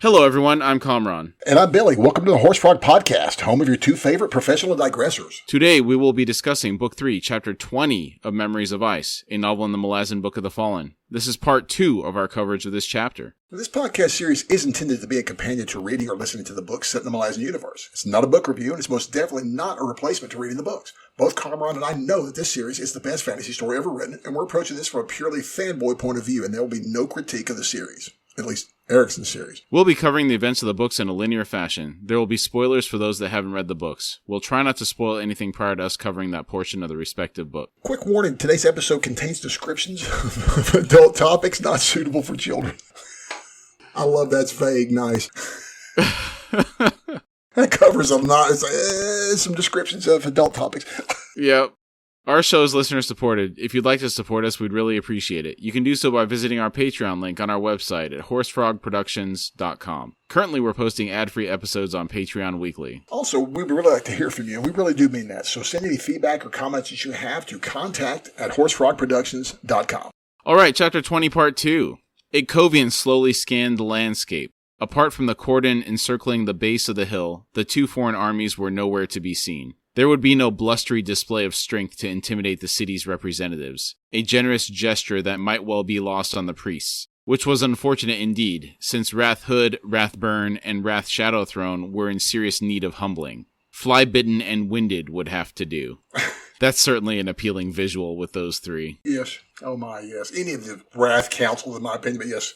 Hello, everyone. I'm Kamraun. And I'm Billy. Welcome to the HorseFrog podcast, home of your two favorite professional digressors. Today, we will be discussing Book 3, Chapter 20 of Memories of Ice, a novel in the Malazan Book of the Fallen. This is part 2 of our coverage of this chapter. This podcast series is intended to be a companion to reading or listening to the books set in the Malazan universe. It's not a book review, and it's most definitely not a replacement to reading the books. Both Kamraun and I know that this series is the best fantasy story ever written, and we're approaching this from a purely fanboy point of view, and there will be no critique of the series. At least, Erikson's series. We'll be covering the events of the books in a linear fashion. There will be spoilers for those that haven't read the books. We'll try not to spoil anything prior to us covering that portion of the respective book. Quick warning, today's episode contains descriptions of adult topics not suitable for children. I love that's vague, nice. That covers them, some descriptions of adult topics. Yep. Our show is listener supported. If you'd like to support us, we'd really appreciate it. You can do so by visiting our Patreon link on our website at horsefrogproductions.com. Currently, we're posting ad-free episodes on Patreon weekly. Also, we'd really like to hear from you. We really do mean that. So send any feedback or comments that you have to contact@horsefrogproductions.com. All right, Chapter 20, Part 2. Ikovian slowly scanned the landscape. Apart from the cordon encircling the base of the hill, the two foreign armies were nowhere to be seen. There would be no blustery display of strength to intimidate the city's representatives, a generous gesture that might well be lost on the priests, which was unfortunate indeed, since Wrath Hood, Wrathburn, and Wrath Shadowthrone were in serious need of humbling. Fly-bitten and winded would have to do. That's certainly an appealing visual with those three. Yes. Oh my, yes. Any of the Wrath Council, in my opinion, but yes.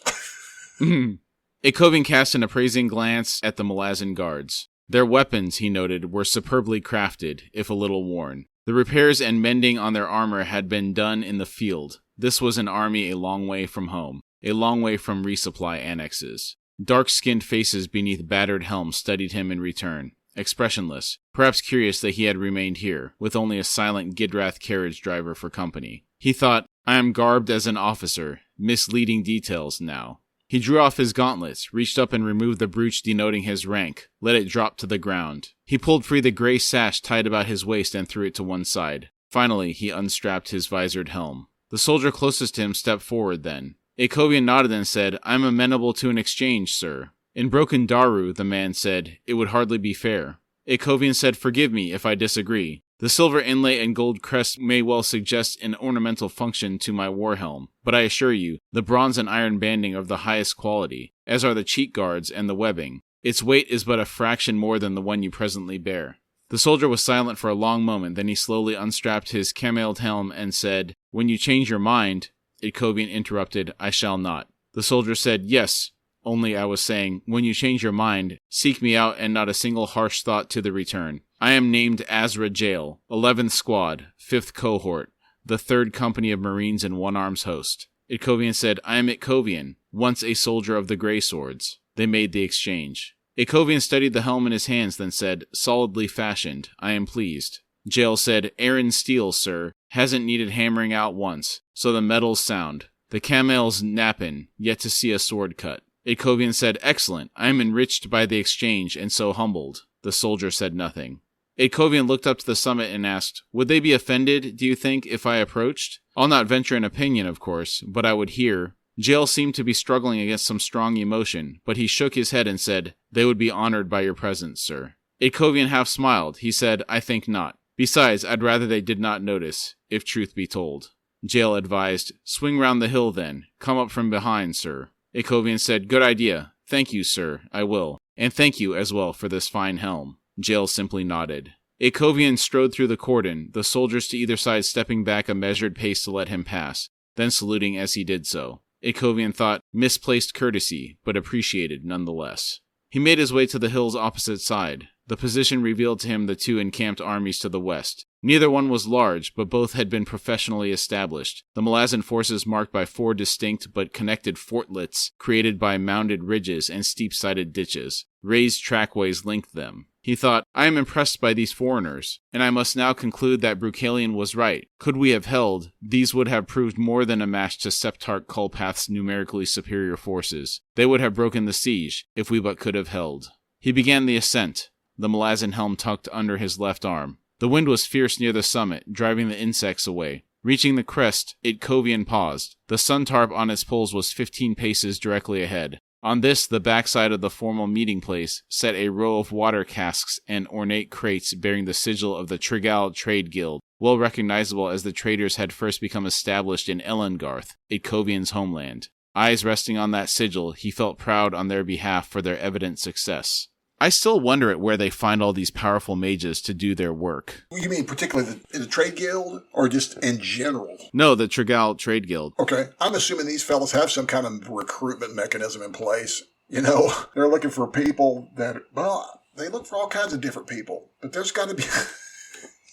Ikovian cast an appraising glance at the Malazan guards. Their weapons, he noted, were superbly crafted, if a little worn. The repairs and mending on their armor had been done in the field. This was an army a long way from home, a long way from resupply annexes. Dark-skinned faces beneath battered helms studied him in return, expressionless, perhaps curious that he had remained here, with only a silent Gidrath carriage driver for company. He thought, I am garbed as an officer, misleading details now. He drew off his gauntlets, reached up and removed the brooch denoting his rank, let it drop to the ground. He pulled free the gray sash tied about his waist and threw it to one side. Finally, he unstrapped his visored helm. The soldier closest to him stepped forward then. Ikovian nodded and said, I am amenable to an exchange, sir. In broken Daru, the man said, it would hardly be fair. Ikovian said, forgive me if I disagree. The silver inlay and gold crest may well suggest an ornamental function to my war helm, but I assure you, the bronze and iron banding are of the highest quality, as are the cheek guards and the webbing. Its weight is but a fraction more than the one you presently bear. The soldier was silent for a long moment, then he slowly unstrapped his camailed helm and said, When you change your mind, Ikovian interrupted, I shall not. The soldier said, Yes, only I was saying, when you change your mind, seek me out and not a single harsh thought to the return. I am named Azra Jail, 11th Squad, 5th Cohort, the 3rd Company of Marines in One Arm's host. Ikovian said, I am Ikovian, once a soldier of the Grey Swords. They made the exchange. Ikovian studied the helm in his hands, then said, solidly fashioned, I am pleased. Jail said, Aaron steel, sir, hasn't needed hammering out once, so the metal's sound. The camail's nappin', yet to see a sword cut. Ikovian said, excellent, I am enriched by the exchange and so humbled. The soldier said nothing. Ikovian looked up to the summit and asked, would they be offended, do you think, if I approached? I'll not venture an opinion, of course, but I would hear. Jail seemed to be struggling against some strong emotion, but he shook his head and said, they would be honored by your presence, sir. Ikovian half smiled. He said, I think not. Besides, I'd rather they did not notice, if truth be told. Jail advised, swing round the hill then. Come up from behind, sir. Ikovian said, good idea. Thank you, sir. I will. And thank you as well for this fine helm. Jail simply nodded. Ikovian strode through the cordon, the soldiers to either side stepping back a measured pace to let him pass, then saluting as he did so. Ikovian thought, misplaced courtesy, but appreciated nonetheless. He made his way to the hill's opposite side. The position revealed to him the two encamped armies to the west. Neither one was large, but both had been professionally established, the Malazan forces marked by 4 distinct but connected fortlets created by mounded ridges and steep-sided ditches. Raised trackways linked them. He thought, I am impressed by these foreigners, and I must now conclude that Bruchalion was right. Could we have held, these would have proved more than a match to Septarch Kulpath's numerically superior forces. They would have broken the siege, if we but could have held. He began the ascent, the Malazan helm tucked under his left arm. The wind was fierce near the summit, driving the insects away. Reaching the crest, Ikovian paused. The sun tarp on its poles was 15 paces directly ahead. On this, the backside of the formal meeting place set a row of water casks and ornate crates bearing the sigil of the Trigal Trade Guild, well recognizable as the traders had first become established in Ellengarth, Itkovian's homeland. Eyes resting on that sigil, he felt proud on their behalf for their evident success. I still wonder at where they find all these powerful mages to do their work. You mean particularly the trade guild, or just in general? No, the Trigal Trade Guild. Okay. I'm assuming these fellas have some kind of recruitment mechanism in place. You know, they're looking for people that, well, they look for all kinds of different people. But there's got to be,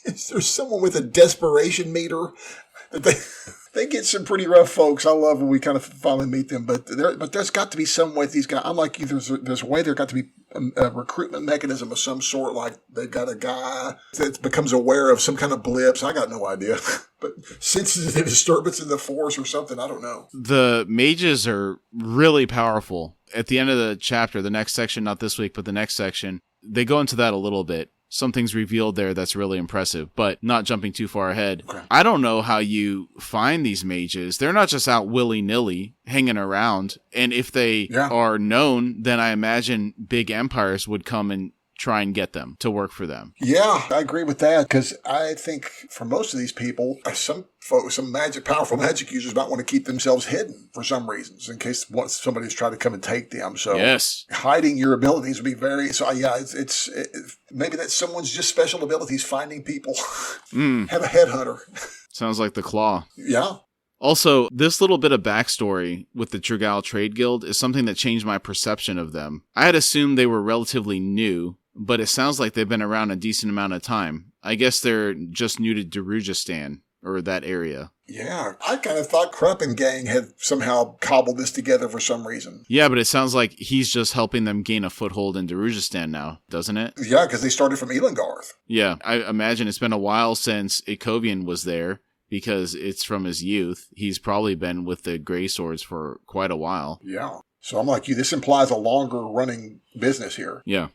is there someone with a desperation meter that they get some pretty rough folks. I love when we kind of finally meet them, but there's got to be some way these guys, unlike you, there's a way there got to be a recruitment mechanism of some sort, like they've got a guy that becomes aware of some kind of blips. I got no idea, but senses a disturbance in the force or something. I don't know. The mages are really powerful. At the end of the chapter, the next section, not this week, but the next section, they go into that a little bit. Something's revealed there that's really impressive, but not jumping too far ahead. Okay. I don't know how you find these mages. They're not just out willy-nilly hanging around. And if they are known, then I imagine big empires would come and try and get them to work for them. Yeah, I agree with that, because I think for most of these people, some folks, some powerful magic users might want to keep themselves hidden for some reasons in case somebody's trying to come and take them. So yes, hiding your abilities would be very, so yeah, it's maybe that's someone's just special abilities, finding people. Have a headhunter. Sounds like the Claw. Yeah. Also, this little bit of backstory with the Trigal Trade Guild is something that changed my perception of them. I had assumed they were relatively new, but it sounds like they've been around a decent amount of time. I guess they're just new to Darujistan, or that area. Yeah, I kind of thought Krupp and gang had somehow cobbled this together for some reason. Yeah, but it sounds like he's just helping them gain a foothold in Darujistan now, doesn't it? Yeah, because they started from Elengarth. Yeah, I imagine it's been a while since Itkovian was there, because it's from his youth. He's probably been with the Grey Swords for quite a while. Yeah, so I'm like you, this implies a longer running business here. Yeah.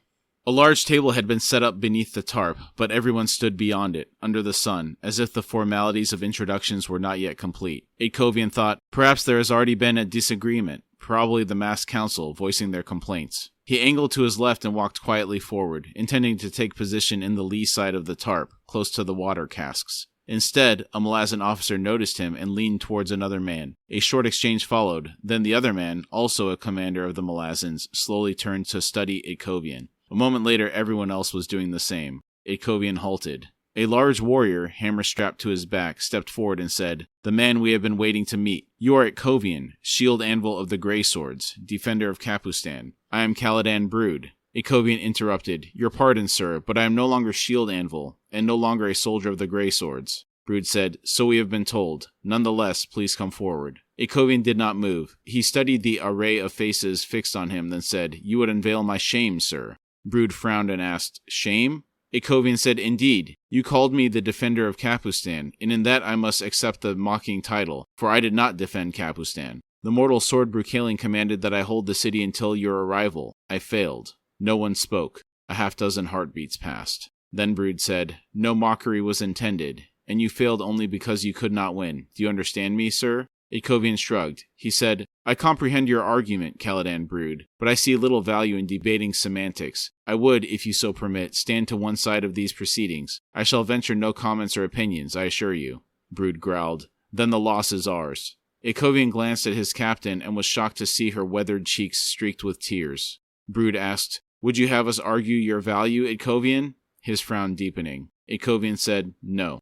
A large table had been set up beneath the tarp, but everyone stood beyond it, under the sun, as if the formalities of introductions were not yet complete. Itkovian thought, perhaps there has already been a disagreement, probably the masked council voicing their complaints. He angled to his left and walked quietly forward, intending to take position in the lee side of the tarp, close to the water casks. Instead, a Malazan officer noticed him and leaned towards another man. A short exchange followed, then the other man, also a commander of the Malazans, slowly turned to study Itkovian. A moment later, everyone else was doing the same. Itkovian halted. A large warrior, hammer strapped to his back, stepped forward and said, "The man we have been waiting to meet. You are Itkovian, shield anvil of the Grey Swords, defender of Kapustan. I am Caladan Brood." Itkovian interrupted, "Your pardon, sir, but I am no longer shield anvil, and no longer a soldier of the Grey Swords." Brood said, "So we have been told. Nonetheless, please come forward." Itkovian did not move. He studied the array of faces fixed on him, then said, "You would unveil my shame, sir." Brood frowned and asked, "Shame?" Itkovian said, "Indeed. You called me the defender of Kapustan, and in that I must accept the mocking title, for I did not defend Kapustan. The mortal sword Brucaling commanded that I hold the city until your arrival. I failed." No one spoke. A half-dozen heartbeats passed. Then Brood said, "No mockery was intended, and you failed only because you could not win. Do you understand me, sir?" Itkovian shrugged. He said, "I comprehend your argument, Caladan Brood, but I see little value in debating semantics. I would, if you so permit, stand to one side of these proceedings. I shall venture no comments or opinions, I assure you." Brood growled, "Then the loss is ours." Itkovian glanced at his captain and was shocked to see her weathered cheeks streaked with tears. Brood asked, "Would you have us argue your value, Itkovian?" His frown deepening. Itkovian said, "No."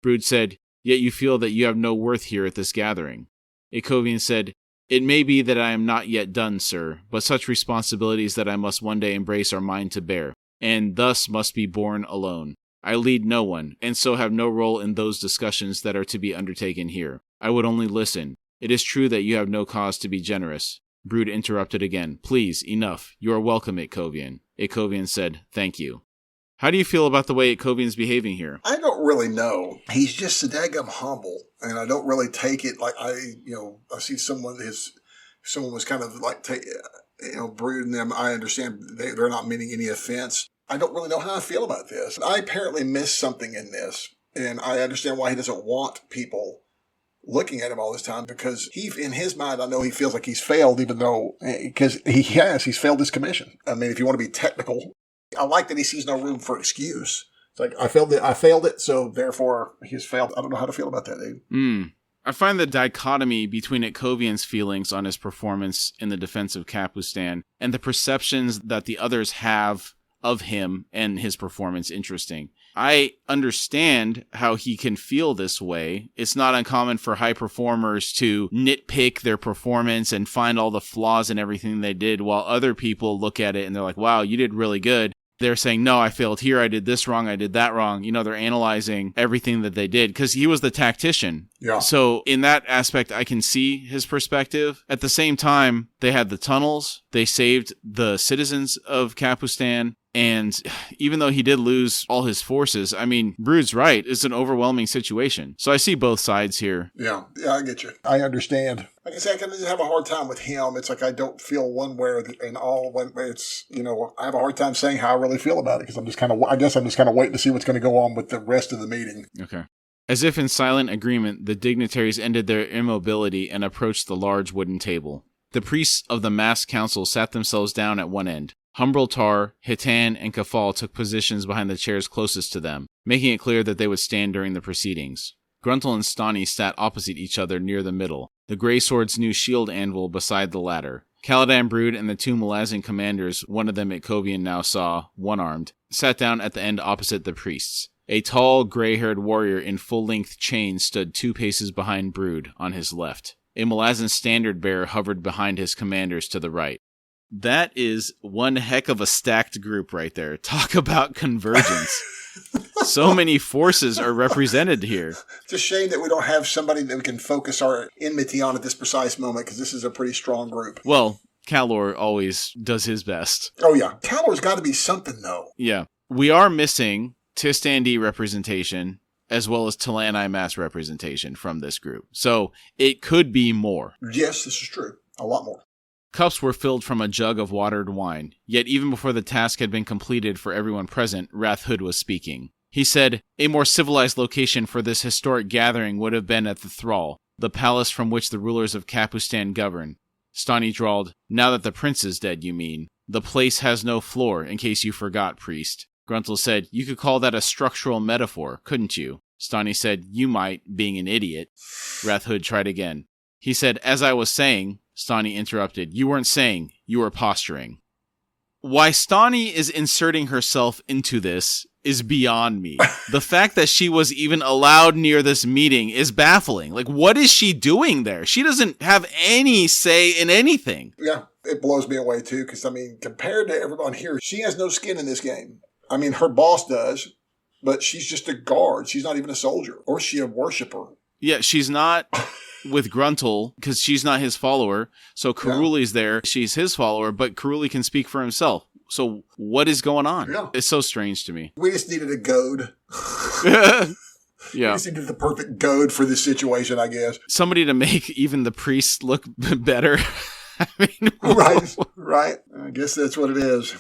Brood said, "Yet you feel that you have no worth here at this gathering." Itkovian said, "It may be that I am not yet done, sir, but such responsibilities that I must one day embrace are mine to bear, and thus must be borne alone. I lead no one, and so have no role in those discussions that are to be undertaken here. I would only listen. It is true that you have no cause to be generous." Brood interrupted again. "Please, enough. You are welcome, Itkovian." Itkovian said, "Thank you." How do you feel about the way Itkovian's behaving here? I don't really know. He's just so daggum humble, and I don't really take it like I see someone was kind of like, brooding them. I understand they're not meaning any offense. I don't really know how I feel about this. I apparently missed something in this, and I understand why he doesn't want people looking at him all this time because in his mind, I know he feels like he's failed, even though, because he's failed his commission. I mean, if you want to be technical, I like that he sees no room for excuse. It's like, I failed it, so therefore he's failed. I don't know how to feel about that, dude. I find the dichotomy between Ikovian's feelings on his performance in the defense of Kapustan and the perceptions that the others have of him and his performance interesting. I understand how he can feel this way. It's not uncommon for high performers to nitpick their performance and find all the flaws in everything they did, while other people look at it and they're like, wow, you did really good. They're saying, no, I failed here. I did this wrong. I did that wrong. You know, they're analyzing everything that they did because he was the tactician. Yeah. So in that aspect, I can see his perspective. At the same time, they had the tunnels. They saved the citizens of Kapustan. And even though he did lose all his forces, I mean, Brood's right. It's an overwhelming situation. So I see both sides here. Yeah, I get you. I understand. Like I said, I can just have a hard time with him. It's like I don't feel one way or the, and all. When it's, you know, I have a hard time saying how I really feel about it because I'm just kind of, I guess I'm just kind of waiting to see what's going to go on with the rest of the meeting. Okay. As if in silent agreement, the dignitaries ended their immobility and approached the large wooden table. The priests of the masked council sat themselves down at one end. Humbraltar, Hitan, and Kafal took positions behind the chairs closest to them, making it clear that they would stand during the proceedings. Gruntle and Stani sat opposite each other near the middle, the Grey Sword's new shield anvil beside the latter. Caladan Brood and the two Malazan commanders, one of them Ikovian now saw, one-armed, sat down at the end opposite the priests. A tall, gray-haired warrior in full-length chains stood 2 paces behind Brood, on his left. A Malazan standard-bearer hovered behind his commanders to the right. That is one heck of a stacked group right there. Talk about convergence. So many forces are represented here. It's a shame that we don't have somebody that we can focus our enmity on at this precise moment, because this is a pretty strong group. Well, Kalor always does his best. Oh, yeah. Kalor's got to be something, though. Yeah. We are missing Tistandi representation, as well as Talani mass representation from this group. So it could be more. Yes, this is true. A lot more. Cups were filled from a jug of watered wine, yet even before the task had been completed for everyone present, Wrath Hood was speaking. He said, a more civilized location for this historic gathering would have been at the Thrall, the palace from which the rulers of Kapustan govern. Stani drawled, now that the prince is dead, you mean. The place has no floor, in case you forgot, priest. Gruntle said, you could call that a structural metaphor, couldn't you? Stani said, you might, being an idiot. Wrath Hood tried again. He said, as I was saying... Stani interrupted. You weren't saying, you were posturing. Why Stani is inserting herself into this is beyond me. The fact that she was even allowed near this meeting is baffling. Like, what is she doing there? She doesn't have any say in anything. Yeah, it blows me away too, because, I mean, compared to everyone here, she has no skin in this game. I mean, her boss does, but she's just a guard. She's not even a soldier. Or is she a worshiper? Yeah, she's not... with Gruntle, because she's not his follower. So Caruli's there. She's his follower, but Caruli can speak for himself. So what is going on? Yeah. It's so strange to me. We just needed a goad. Yeah. We just needed the perfect goad for this situation, I guess. Somebody to make even the priests look better. I mean, right. I guess that's what it is.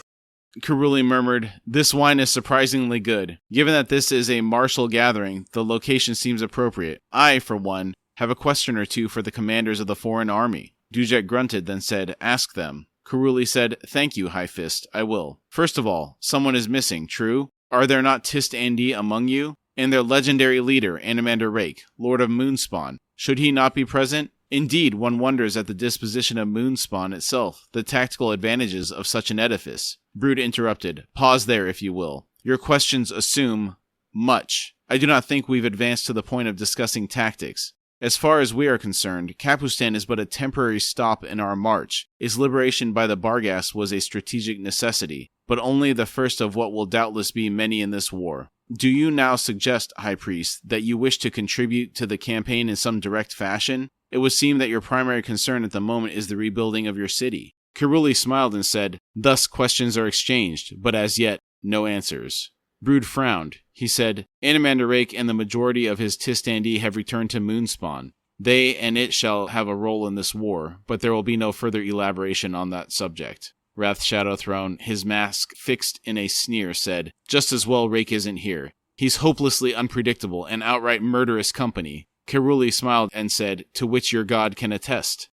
Caruli murmured, this wine is surprisingly good. Given that this is a martial gathering, the location seems appropriate. I, for one, have a question or two for the commanders of the foreign army. Dujek grunted, then said, ask them. Caruli said, thank you, High Fist, I will. First of all, someone is missing, true? Are there not Tist-Andi among you? And their legendary leader, Animander Rake, Lord of Moonspawn. Should he not be present? Indeed, one wonders at the disposition of Moonspawn itself, the tactical advantages of such an edifice. Brood interrupted. Pause there, if you will. Your questions assume much. I do not think we've advanced to the point of discussing tactics. As far as we are concerned, Kapustan is but a temporary stop in our march. Its liberation by the Barghast was a strategic necessity, but only the first of what will doubtless be many in this war. Do you now suggest, High Priest, that you wish to contribute to the campaign in some direct fashion? It would seem that your primary concern at the moment is the rebuilding of your city. Caruli smiled and said, thus questions are exchanged, but as yet, no answers. Brood frowned. He said, Animander Rake and the majority of his Tist-Andi have returned to Moonspawn. They and it shall have a role in this war, but there will be no further elaboration on that subject. Wrath Shadowthrone, his mask fixed in a sneer, said, just as well Rake isn't here. He's hopelessly unpredictable and outright murderous company. Keruli smiled and said, to which your god can attest.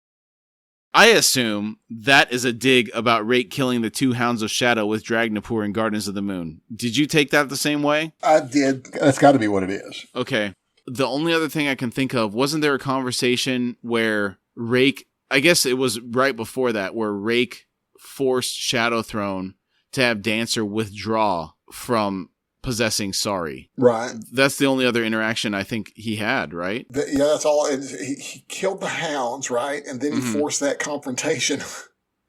I assume that is a dig about Rake killing the 2 Hounds of Shadow with Dragnapur in Gardens of the Moon. Did you take that the same way? I did. That's got to be what it is. Okay. The only other thing I can think of, wasn't there a conversation where Rake, I guess it was right before that, where Rake forced Shadow Throne to have Dancer withdraw from possessing Sari. Right. That's the only other interaction I think he had, right? Yeah, that's all. And he killed the Hounds, right? And then he forced that confrontation.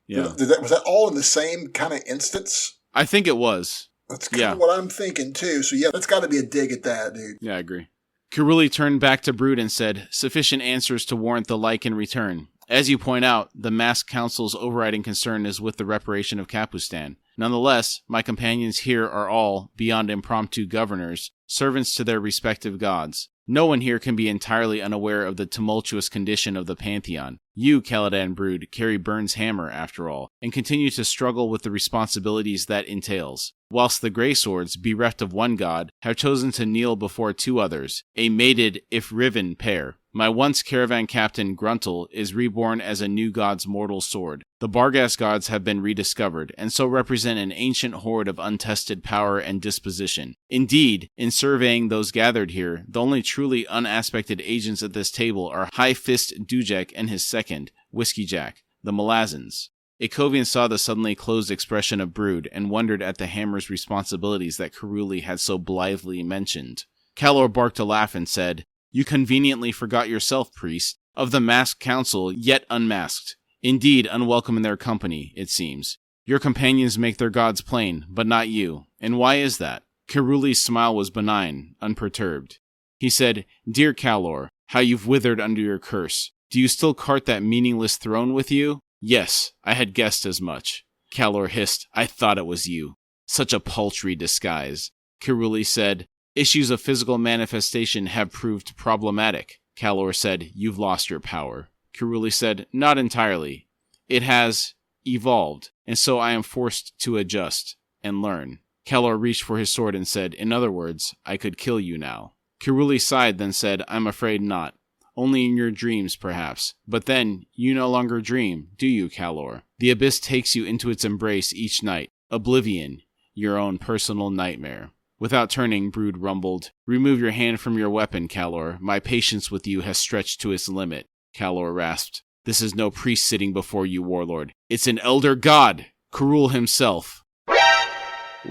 Yeah. Was that all in the same kind of instance? I think it was. That's kind of what I'm thinking, too. So, yeah, that's got to be a dig at that, dude. Yeah, I agree. Keruli turned back to Brood and said, sufficient answers to warrant the like in return. As you point out, the Masked Council's overriding concern is with the reparation of Kapustan. Nonetheless, my companions here are all, beyond impromptu governors, servants to their respective gods. No one here can be entirely unaware of the tumultuous condition of the Pantheon. You, Caladan Brood, carry Byrne's hammer, after all, and continue to struggle with the responsibilities that entails. Whilst the Grey Swords, bereft of one god, have chosen to kneel before 2 others, a mated, if riven, pair. My once caravan captain, Gruntle, is reborn as a new god's mortal sword. The Barghast gods have been rediscovered, and so represent an ancient horde of untested power and disposition. Indeed, in surveying those gathered here, the only truly unaspected agents at this table are High Fist Dujek and his second, Whiskey Jack, the Malazans. Akovian saw the suddenly closed expression of Brood, and wondered at the hammer's responsibilities that Keruli had so blithely mentioned. Kalor barked a laugh and said, you conveniently forgot yourself, priest, of the masked council, yet unmasked. Indeed, unwelcome in their company, it seems. Your companions make their gods plain, but not you. And why is that? Keruli's smile was benign, unperturbed. He said, Dear Kalor, how you've withered under your curse. Do you still cart that meaningless throne with you? Yes, I had guessed as much. Kalor hissed, I thought it was you. Such a paltry disguise. Keruli said, Issues of physical manifestation have proved problematic. Kalor said, You've lost your power. Keruli said, Not entirely. It has evolved, and so I am forced to adjust and learn. Kalor reached for his sword and said, In other words, I could kill you now. Keruli sighed, then said, I'm afraid not. Only in your dreams, perhaps. But then, you no longer dream, do you, Kalor? The abyss takes you into its embrace each night. Oblivion, your own personal nightmare. Without turning, Brood rumbled, Remove your hand from your weapon, Kalor. My patience with you has stretched to its limit. Kalor rasped, This is no priest sitting before you, warlord. It's an elder god, Kerul himself.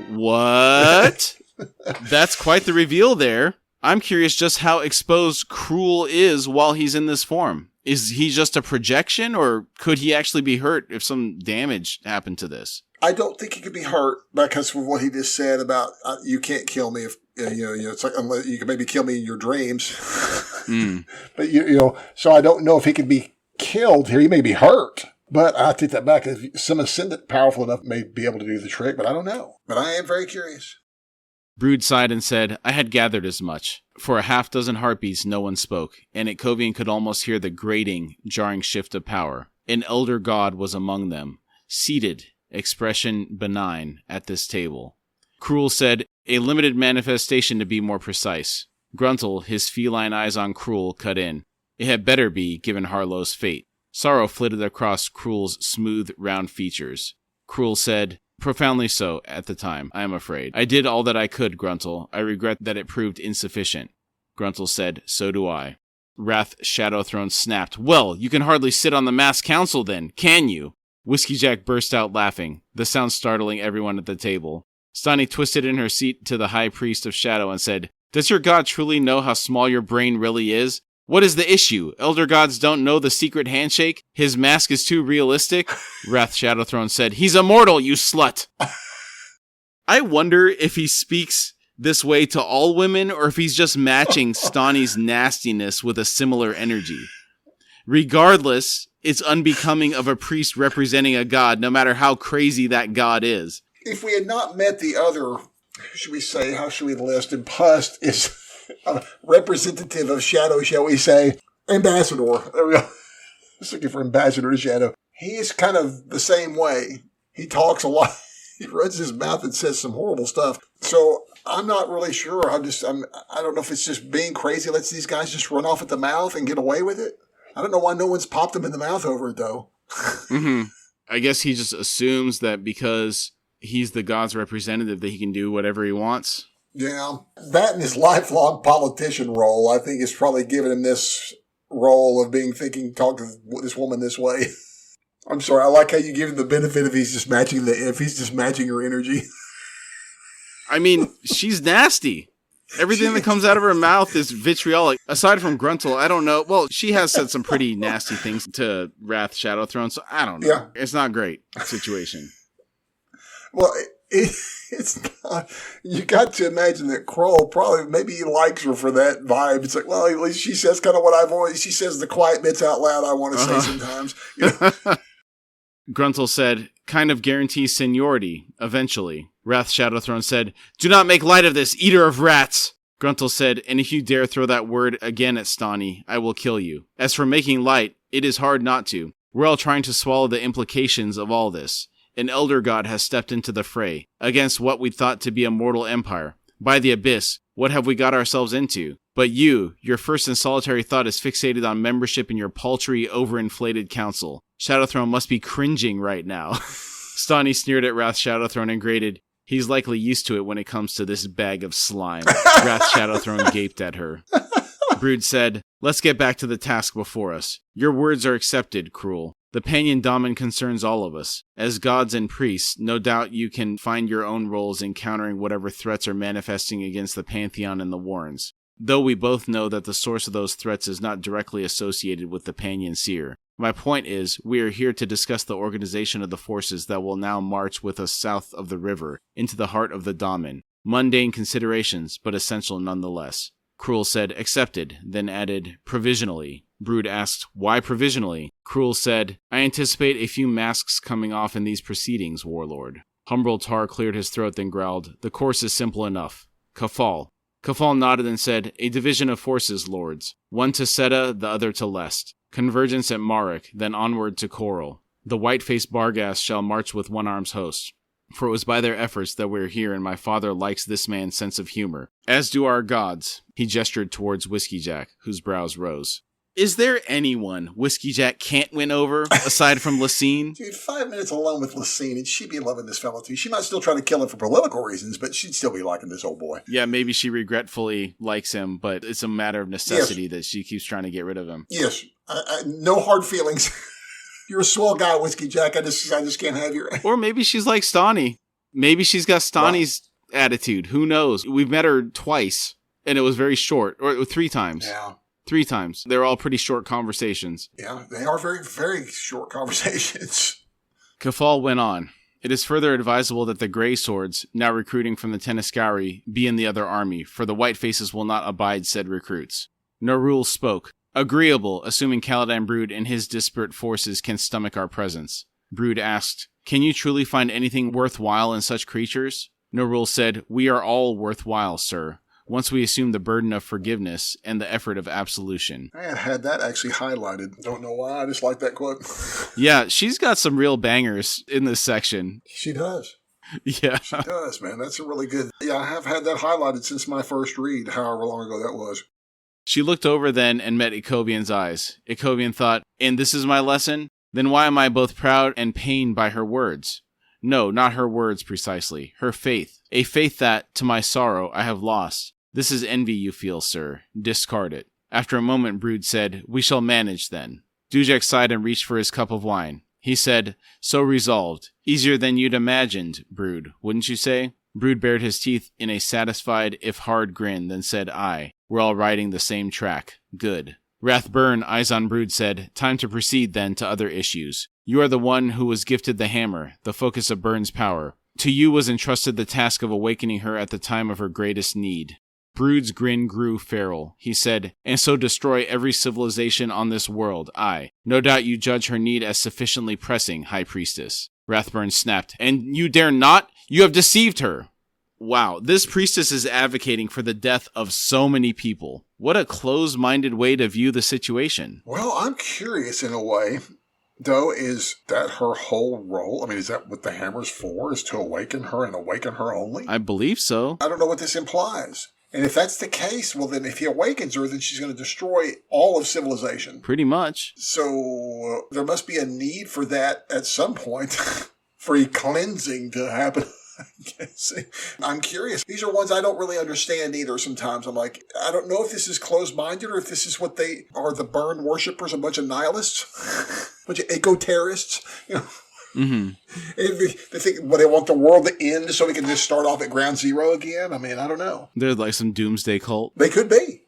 What? That's quite the reveal there. I'm curious just how exposed Kerul is while he's in this form. Is he just a projection, or could he actually be hurt if some damage happened to this? I don't think he could be hurt because of what he just said about you can't kill me if it's like unless you can maybe kill me in your dreams. But so I don't know if he could be killed here. He may be hurt, but I take that back. If some ascendant powerful enough may be able to do the trick, but I don't know. But I am very curious. Brood sighed and said, I had gathered as much. For a 6 heartbeats, no one spoke, and Itkovian could almost hear the grating, jarring shift of power. An elder god was among them, seated, expression benign, at this table. Kerul said, a limited manifestation to be more precise. Gruntle, his feline eyes on Kerul, cut in. It had better be, given Harlow's fate. Sorrow flitted across Krul's smooth, round features. Kerul said, Profoundly so, at the time, I am afraid. I did all that I could, Gruntle. I regret that it proved insufficient. Gruntle said, So do I. Wrath Shadowthrone snapped. Well, you can hardly sit on the Masked Council then, can you? Whiskey Jack burst out laughing, the sound startling everyone at the table. Stani twisted in her seat to the High Priest of Shadow and said, Does your god truly know how small your brain really is? What is the issue? Elder gods don't know the secret handshake? His mask is too realistic? Wrath Shadowthrone said, He's immortal, you slut! I wonder if he speaks this way to all women, or if he's just matching Stani's nastiness with a similar energy. Regardless, it's unbecoming of a priest representing a god, no matter how crazy that god is. If we had not met the other, how should we list him? Pust is a representative of Shadow, shall we say, ambassador. There we go. Just looking for Ambassador Shadow. He is kind of the same way. He talks a lot. He runs his mouth and says some horrible stuff. So I'm not really sure. I don't know if it's just being crazy lets these guys just run off at the mouth and get away with it. I don't know why no one's popped them in the mouth over it, though. Mm-hmm. I guess he just assumes that because he's the god's representative that he can do whatever he wants. Yeah. That and his lifelong politician role, I think, is probably giving him this role of talk to this woman this way. I'm sorry. I like how you give him the benefit if he's just matching her energy. I mean, she's nasty. Everything that comes out of her mouth is vitriolic. Aside from Gruntle, I don't know. Well, she has said some pretty nasty things to Wrath Shadow Throne, so I don't know. Yeah. It's not a great situation. Well, it's not. You got to imagine that Kroll maybe he likes her for that vibe. It's like, well, at least she says kind of what she says the quiet bits out loud I want to say sometimes. You know? Gruntle said, kind of guarantees seniority, eventually. Wrath Shadowthrone said, do not make light of this, eater of rats! Gruntle said, and if you dare throw that word again at Stani, I will kill you. As for making light, it is hard not to. We're all trying to swallow the implications of all this. An elder god has stepped into the fray, against what we thought to be a mortal empire. By the abyss, what have we got ourselves into? But your first and solitary thought is fixated on membership in your paltry, overinflated council. Shadowthrone must be cringing right now. Stani sneered at Wrath Shadowthrone and grated, he's likely used to it when it comes to this bag of slime. Wrath Shadowthrone gaped at her. Brood said, let's get back to the task before us. Your words are accepted, Cruel. The Panyan Daemon concerns all of us. As gods and priests, no doubt you can find your own roles in countering whatever threats are manifesting against the Pantheon and the Warrens. Though we both know that the source of those threats is not directly associated with the Panyan Seer. My point is, we are here to discuss the organization of the forces that will now march with us south of the river, into the heart of the Daemon. Mundane considerations, but essential nonetheless. Cruel said, accepted, then added, provisionally. Brood asked, why provisionally? Cruel said, I anticipate a few masks coming off in these proceedings, Warlord. Humbrol Tar cleared his throat, then growled, the course is simple enough. Kafal. Kafal nodded and said, a division of forces, lords. One to Seta, the other to Lest. Convergence at Marek, then onward to Coral. The white-faced Barghast shall march with one arm's host. For it was by their efforts that we're here, and my father likes this man's sense of humor. As do our gods. He gestured towards Whiskey Jack, whose brows rose. Is there anyone Whiskey Jack can't win over, aside from Lysine? Dude, 5 minutes alone with Lysine, and she'd be loving this fellow too. She might still try to kill him for political reasons, but she'd still be liking this old boy. Yeah, maybe she regretfully likes him, but it's a matter of necessity that she keeps trying to get rid of him. Yes. No hard feelings. You're a swell guy, Whiskey Jack. I just can't have your... Or maybe she's like Stani. Maybe she's got Stani's attitude. Who knows? We've met her twice, and it was very short. Or 3 times. Yeah. 3 times. They were all pretty short conversations. Yeah, they are very, very short conversations. Kafal went on. It is further advisable that the Grey Swords, now recruiting from the Teniscari, be in the other army, for the White Faces will not abide said recruits. Norul spoke. Agreeable, assuming Caladan Brood and his disparate forces can stomach our presence. Brood asked, can you truly find anything worthwhile in such creatures? Norul said, we are all worthwhile, sir. Once we assume the burden of forgiveness and the effort of absolution. I had that actually highlighted. Don't know why, I just like that quote. Yeah, she's got some real bangers in this section. She does. Yeah. She does, man. That's a really good... Yeah, I have had that highlighted since my first read, however long ago that was. She looked over then and met Ikovian's eyes. Ikovian thought, and this is my lesson? Then why am I both proud and pained by her words? No, not her words precisely. Her faith. A faith that, to my sorrow, I have lost. This is envy you feel, sir. Discard it. After a moment, Brood said, we shall manage then. Dujek sighed and reached for his cup of wine. He said, so resolved. Easier than you'd imagined, Brood, wouldn't you say? Brood bared his teeth in a satisfied, if hard grin, then said, aye. We're all riding the same track. Good. Rathburn, eyes on Brood, said, time to proceed then to other issues. You are the one who was gifted the hammer, the focus of Burn's power. To you was entrusted the task of awakening her at the time of her greatest need. Brood's grin grew feral. He said, and so destroy every civilization on this world, aye. No doubt you judge her need as sufficiently pressing, High Priestess. Rathburn snapped, and you dare not? You have deceived her. Wow, this priestess is advocating for the death of so many people. What a closed-minded way to view the situation. Well, I'm curious in a way. though, is that her whole role? I mean, is that what the hammer's for? Is to awaken her and awaken her only? I believe so. I don't know what this implies. And if that's the case, well, then if he awakens her, then she's going to destroy all of civilization. Pretty much. So there must be a need for that at some point, for a cleansing to happen. I'm curious. These are ones I don't really understand either sometimes. I'm like, I don't know if this is closed-minded or if this is what they are, the burn worshippers, a bunch of nihilists, a bunch of eco-terrorists, you know. Mm-hmm. They think, well, they want the world to end so we can just start off at ground zero again. I mean, I don't know. They're like some doomsday cult. They could be.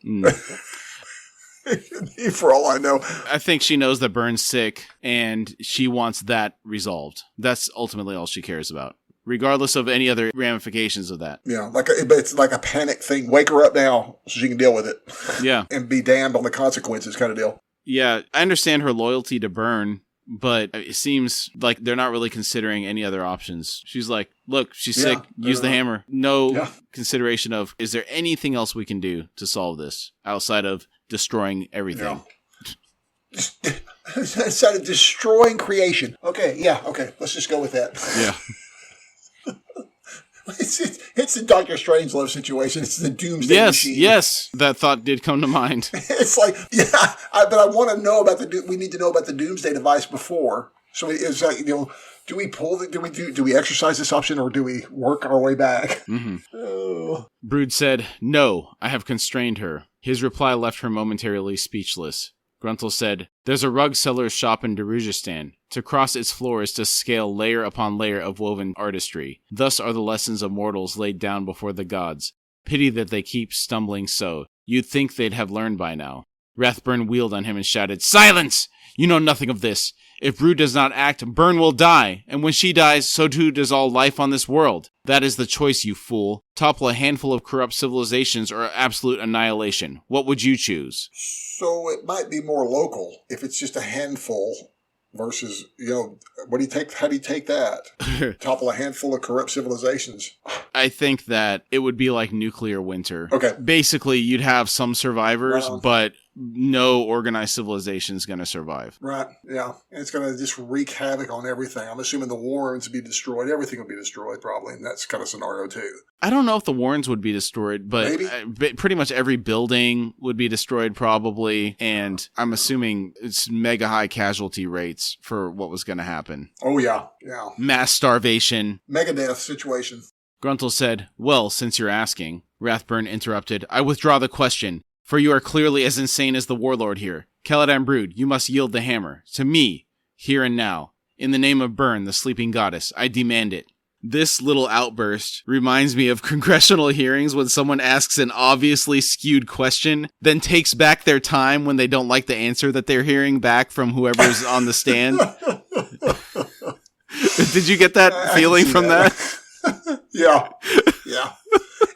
For all I know. I think she knows that Burn's sick, and she wants that resolved. That's ultimately all she cares about, regardless of any other ramifications of that. Yeah, but it's like a panic thing. Wake her up now so she can deal with it. Yeah. And be damned on the consequences kind of deal. Yeah, I understand her loyalty to Burn, but it seems like they're not really considering any other options. She's like, look, she's sick. Use the hammer. No consideration of, is there anything else we can do to solve this outside of destroying everything? Yeah. Outside of destroying creation. Okay, let's just go with that. Yeah. It's the Dr. Strangelove situation. It's the doomsday machine. Yes, that thought did come to mind. It's like, but I want to know about we need to know about the doomsday device before. So it's like, do we do we exercise this option or do we work our way back? Mm-hmm. Oh. Brood said, "No, I have constrained her." His reply left her momentarily speechless. Gruntle said, "There's a rug seller's shop in Darujistan. To cross its floor is to scale layer upon layer of woven artistry. Thus are the lessons of mortals laid down before the gods. Pity that they keep stumbling so. You'd think they'd have learned by now." Rathburn wheeled on him and shouted, "Silence! You know nothing of this. If Brood does not act, Burn will die, and when she dies, so too does all life on this world. That is the choice, you fool. Topple a handful of corrupt civilizations or absolute annihilation. What would you choose?" So it might be more local if it's just a handful versus, how do you take that? Topple a handful of corrupt civilizations. I think that it would be like nuclear winter. Okay. Basically, you'd have some survivors, but no organized civilization is going to survive. Right, yeah. And it's going to just wreak havoc on everything. I'm assuming the Warrens would be destroyed. Everything would be destroyed, probably, in that kind of scenario, too. I don't know if the Warrens would be destroyed, but pretty much every building would be destroyed, probably. And I'm assuming it's mega high casualty rates for what was going to happen. Oh, yeah. Mass starvation. Megadeth situation. Gruntle said, "Well, since you're asking," Rathburn interrupted, "I withdraw the question. For you are clearly as insane as the warlord here. Caladan Brood, you must yield the hammer. To me, here and now. In the name of Burn, the sleeping goddess, I demand it." This little outburst reminds me of congressional hearings when someone asks an obviously skewed question, then takes back their time when they don't like the answer that they're hearing back from whoever's on the stand. Did you get that feeling from that? Yeah.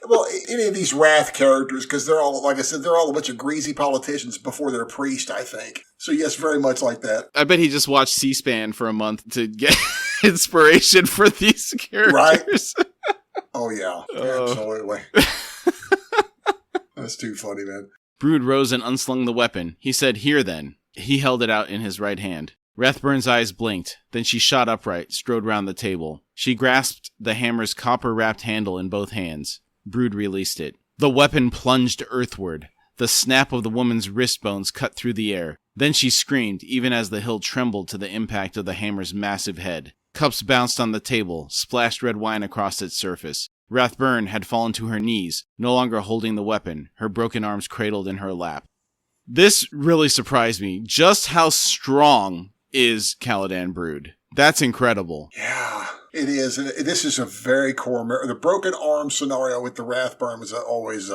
Well, any of these Wrath characters, because they're all, like I said, they're all a bunch of greasy politicians before they're a priest, I think. So yes, very much like that. I bet he just watched C-SPAN for a month to get inspiration for these characters. Right? Oh, yeah. Absolutely. That's too funny, man. Brood rose and unslung the weapon. He said, "Here, then." He held it out in his right hand. Rathburn's eyes blinked. Then she shot upright, strode round the table. She grasped the hammer's copper-wrapped handle in both hands. Brood released it. The weapon plunged earthward. The snap of the woman's wrist bones cut through the air. Then she screamed, even as the hilt trembled to the impact of the hammer's massive head. Cups bounced on the table, splashed red wine across its surface. Rathburn had fallen to her knees, no longer holding the weapon, her broken arms cradled in her lap. This really surprised me. Just how strong is Caladan Brood? That's incredible. Yeah, it is. And this is a very core the broken arm scenario with the Rathburn is always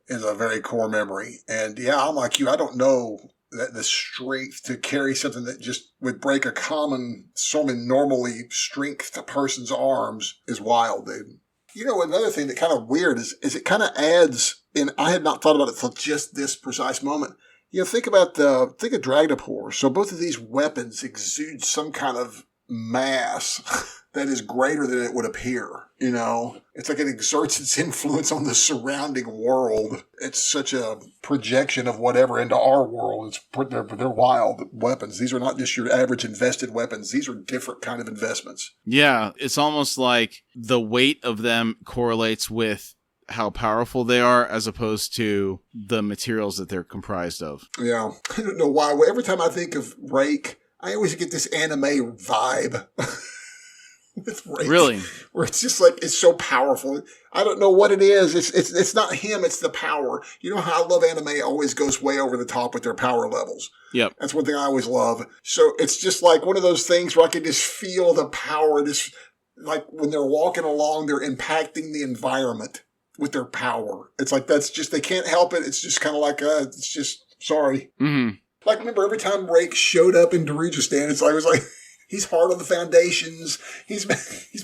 is a very core memory. And yeah, I'm like you. I don't know that the strength to carry something that just would break a common, normally strength to person's arms is wild, dude. Another thing that kind of weird is it kind of adds, and I had not thought about it till just this precise moment. Think of Dragnapur. So both of these weapons exude some kind of mass that is greater than it would appear. You know, it's like it exerts its influence on the surrounding world. It's such a projection of whatever into our world. They're wild weapons. These are not just your average invested weapons. These are different kind of investments. Yeah, it's almost like the weight of them correlates with how powerful they are as opposed to the materials that they're comprised of. Yeah. I don't know why. Every time I think of Rake, I always get this anime vibe. With Rake, really? Where it's just like, it's so powerful. I don't know what it is. It's not him, it's the power. You know how I love anime always goes way over the top with their power levels. Yep. That's one thing I always love. So it's just like one of those things where I can just feel the power. Just like when they're walking along, they're impacting the environment with their power. It's like, that's just, they can't help it. It's just kind of like, it's just, sorry. Mm-hmm. Like, remember every time Rake showed up in Darujistan, it's like, it was like, he's hard on the foundations. He's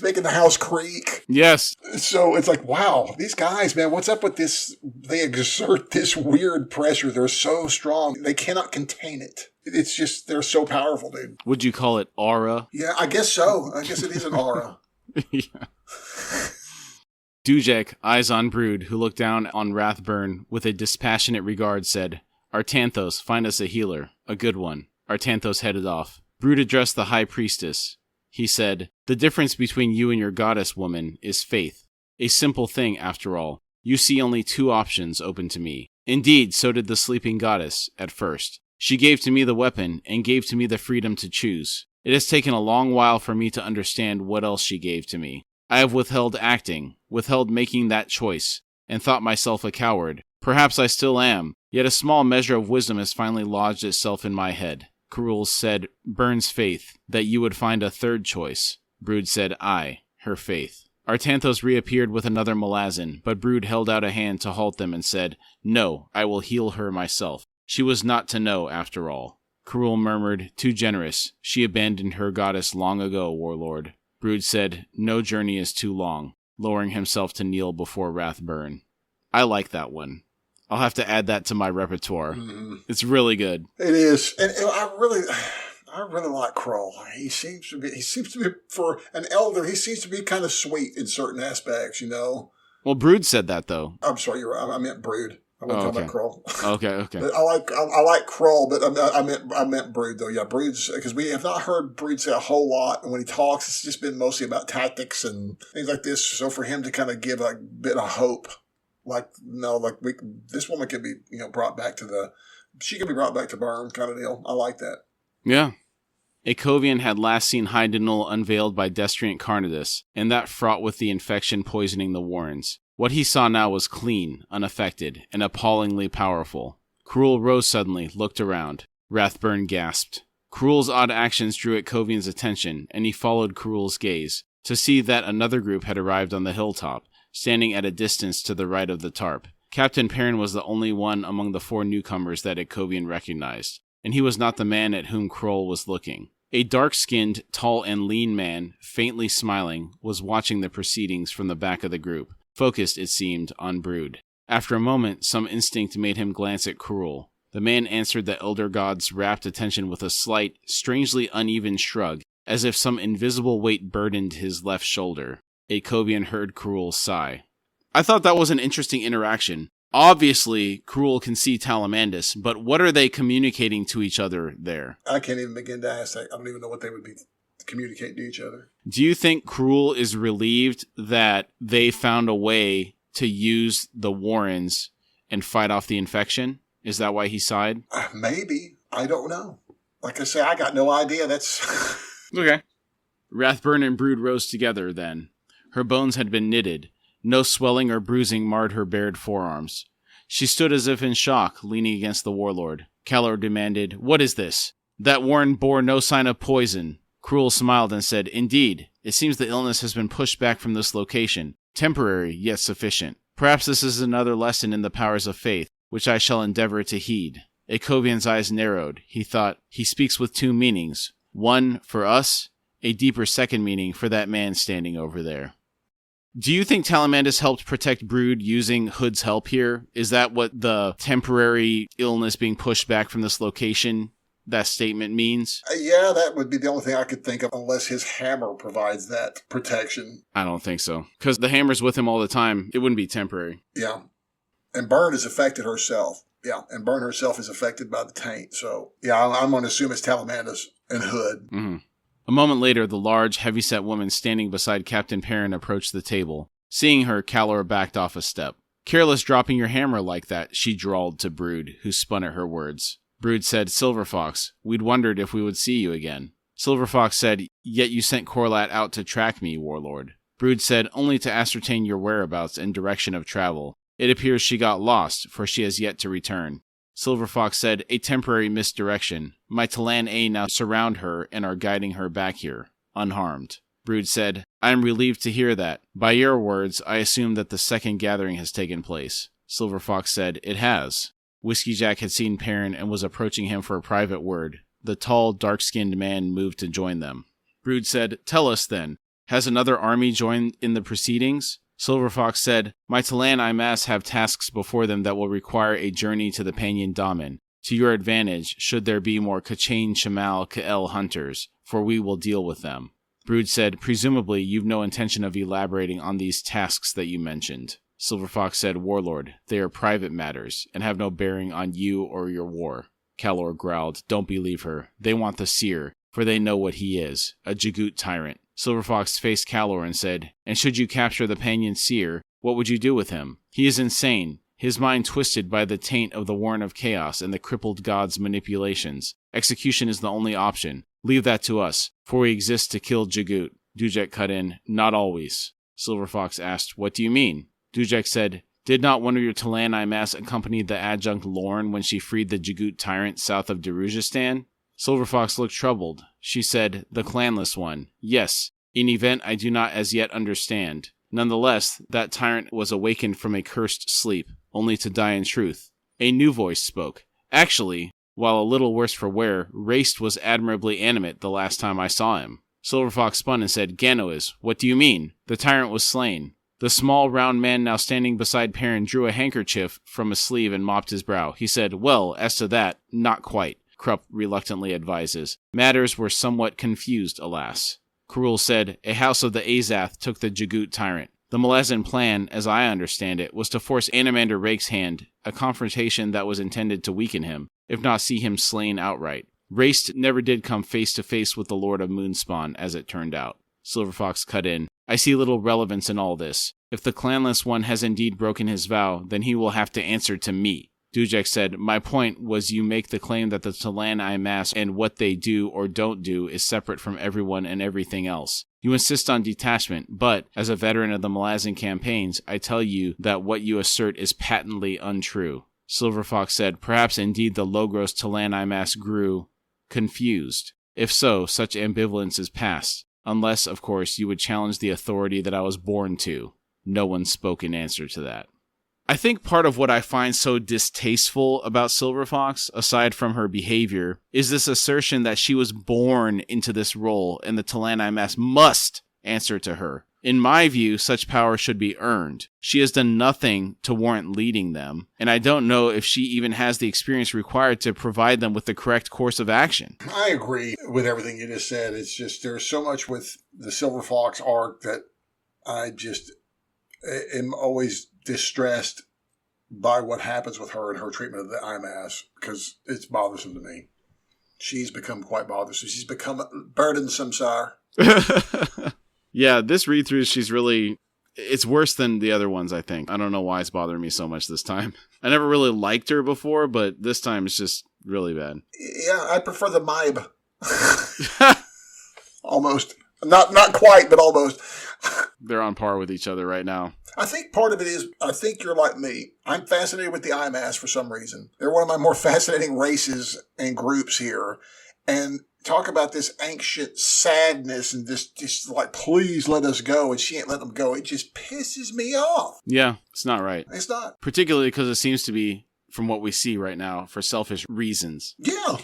making the house creak. Yes. So it's like, wow, these guys, man, what's up with this? They exert this weird pressure. They're so strong. They cannot contain it. It's just, they're so powerful, dude. Would you call it aura? Yeah, I guess so. I guess it is an aura. Yeah. Dujek, eyes on Brood, who looked down on Rathburn with a dispassionate regard, said, Artanthos, find us a healer. A good one. Artanthos headed off. Brood addressed the High Priestess. He said, the difference between you and your goddess woman is faith. A simple thing, after all. You see only two options open to me. Indeed, so did the sleeping goddess, at first. She gave to me the weapon, and gave to me the freedom to choose. It has taken a long while for me to understand what else she gave to me. I have withheld acting, withheld making that choice, and thought myself a coward. Perhaps I still am, yet a small measure of wisdom has finally lodged itself in my head. Karul said, Burn's faith, that you would find a third choice. Brood said, aye, her faith. Artanthos reappeared with another Malazan, but Brood held out a hand to halt them and said, no, I will heal her myself. She was not to know, after all. Karul murmured, too generous. She abandoned her goddess long ago, warlord. Brood said, no journey is too long, lowering himself to kneel before Rathburn. I like that one. I'll have to add that to my repertoire. Mm-hmm. It's really good. It is. And I really like Kroll. He seems to be, for an elder, he seems to be kind of sweet in certain aspects, you know? Well, Brood said that, though. I'm sorry, you're right. I meant Brood. I wasn't talking about Kroll. Okay. But I like Kroll, but I meant Brood, though. Yeah, Brood's, because we have not heard Brood say a whole lot. And when he talks, it's just been mostly about tactics and things like this. So for him to kind of give a bit of hope, this woman could be, brought back she could be brought back to Burn kind of deal. I like that. Yeah. A Kovian had last seen Hydenul unveiled by Destriant Carnidus, and that fraught with the infection poisoning the Warrens. What he saw now was clean, unaffected, and appallingly powerful. Krul rose suddenly, looked around. Rathburn gasped. Krul's odd actions drew at Kovian's attention, and he followed Krul's gaze, to see that another group had arrived on the hilltop, standing at a distance to the right of the tarp. Captain Perrin was the only one among the four newcomers that Kovian recognized, and he was not the man at whom Kroll was looking. A dark-skinned, tall and lean man, faintly smiling, was watching the proceedings from the back of the group, focused, it seemed, on Brood. After a moment, some instinct made him glance at Kroll. The man answered the Elder God's rapt attention with a slight, strangely uneven shrug, as if some invisible weight burdened his left shoulder. Kovian heard Kroll sigh. I thought that was an interesting interaction. Obviously, Kroll can see Talamandus, but what are they communicating to each other there? I can't even begin to ask that. I don't even know what they would be communicating to each other. Do you think Kroll is relieved that they found a way to use the Warrens and fight off the infection? Is that why he sighed? Maybe. I don't know. Like I say, I got no idea. That's... Okay. Rathburn and Brood rose together then. Her bones had been knitted. No swelling or bruising marred her bared forearms. She stood as if in shock, leaning against the warlord. Calor demanded, "What is this?" That Warren bore no sign of poison. Kroll smiled and said, "Indeed, it seems the illness has been pushed back from this location. Temporary, yet sufficient. Perhaps this is another lesson in the powers of faith, which I shall endeavor to heed." Kovian's eyes narrowed. He thought, he speaks with two meanings. One, for us, a deeper second meaning for that man standing over there. Do you think Talamandus helped protect Brood using Hood's help here? Is that what the temporary illness being pushed back from this location that statement means? Yeah, that would be the only thing I could think of, unless his hammer provides that protection. I don't think so. Because the hammer's with him all the time. It wouldn't be temporary. Yeah. And Byrne is affected herself. Yeah, and Byrne herself is affected by the taint. So, yeah, I'm going to assume it's Talamandas and Hood. Mm-hmm. A moment later, the large, heavy-set woman standing beside Captain Perrin approached the table. Seeing her, Callor backed off a step. "Careless dropping your hammer like that," she drawled to Brood, who spun at her words. Brood said, "Silver Fox, we'd wondered if we would see you again." Silver Fox said, "Yet you sent Corlat out to track me, Warlord." Brood said, "Only to ascertain your whereabouts and direction of travel. It appears she got lost, for she has yet to return." Silver Fox said, "A temporary misdirection. My Talan A now surround her and are guiding her back here, unharmed." Brood said, "I am relieved to hear that. By your words, I assume that the second gathering has taken place." Silver Fox said, "It has." Whiskey Jack had seen Perrin and was approaching him for a private word. The tall, dark-skinned man moved to join them. Brood said, "Tell us, then, has another army joined in the proceedings?" Silver Fox said, "My Talan Imas have tasks before them that will require a journey to the Panyan Daman. To your advantage, should there be more Kachain Shamal Ka'el hunters, for we will deal with them." Brood said, "Presumably you've no intention of elaborating on these tasks that you mentioned." Silver Fox said, "Warlord, they are private matters, and have no bearing on you or your war." Callor growled, "Don't believe her. They want the seer, for they know what he is, a Jagut tyrant." Silver Fox faced Callor and said, "And should you capture the Panyan seer, what would you do with him? He is insane, his mind twisted by the taint of the Warren of Chaos and the crippled god's manipulations. Execution is the only option. Leave that to us, for we exist to kill Jagut." Dujek cut in, "Not always." Silver Fox asked, "What do you mean?" Dujek said, "Did not one of your Talan Imas accompany the adjunct Lorne when she freed the Jagut tyrant south of Darujistan?" Silver Fox looked troubled. She said, "The clanless one. Yes, in event I do not as yet understand. Nonetheless, that tyrant was awakened from a cursed sleep, only to die in truth." A new voice spoke. "Actually, while a little worse for wear, Raced was admirably animate the last time I saw him." Silver Fox spun and said, "Ganois, what do you mean? The tyrant was slain." The small, round man now standing beside Perrin drew a handkerchief from a sleeve and mopped his brow. He said, "Well, as to that, not quite," Krupp reluctantly advises. "Matters were somewhat confused, alas." Karul said, "A house of the Azath took the Jagut tyrant. The Malazan plan, as I understand it, was to force Animander Rake's hand, a confrontation that was intended to weaken him, if not see him slain outright. Raced never did come face to face with the Lord of Moonspawn, as it turned out." Silver Fox cut in, "I see little relevance in all this. If the clanless one has indeed broken his vow, then he will have to answer to me." Dujek said, "My point was you make the claim that the Talan Imas and what they do or don't do is separate from everyone and everything else. You insist on detachment, but, as a veteran of the Malazan campaigns, I tell you that what you assert is patently untrue." Silver Fox said, "Perhaps indeed the Logros Talan Imas grew confused. If so, such ambivalence is past. Unless, of course, you would challenge the authority that I was born to." No one spoke in answer to that. I think part of what I find so distasteful about Silver Fox, aside from her behavior, is this assertion that she was born into this role and the Talan Imas must answer to her. In my view, such power should be earned. She has done nothing to warrant leading them, and I don't know if she even has the experience required to provide them with the correct course of action. I agree with everything you just said. It's just there's so much with the Silver Fox arc that I just am always distressed by what happens with her and her treatment of the IMAS because it's bothersome to me. She's become quite bothersome. She's become burdensome, sire. Yeah, this read-through, it's worse than the other ones, I think. I don't know why it's bothering me so much this time. I never really liked her before, but this time it's just really bad. Yeah, I prefer the Maib. Almost. Not quite, but almost. They're on par with each other right now. I think part of it is, I think you're like me. I'm fascinated with the IMAS for some reason. They're one of my more fascinating races and groups here. And talk about this ancient sadness and just like, please let us go. And she ain't letting them go. It just pisses me off. Yeah, it's not right. It's not. Particularly because it seems to be, from what we see right now, for selfish reasons. Yeah.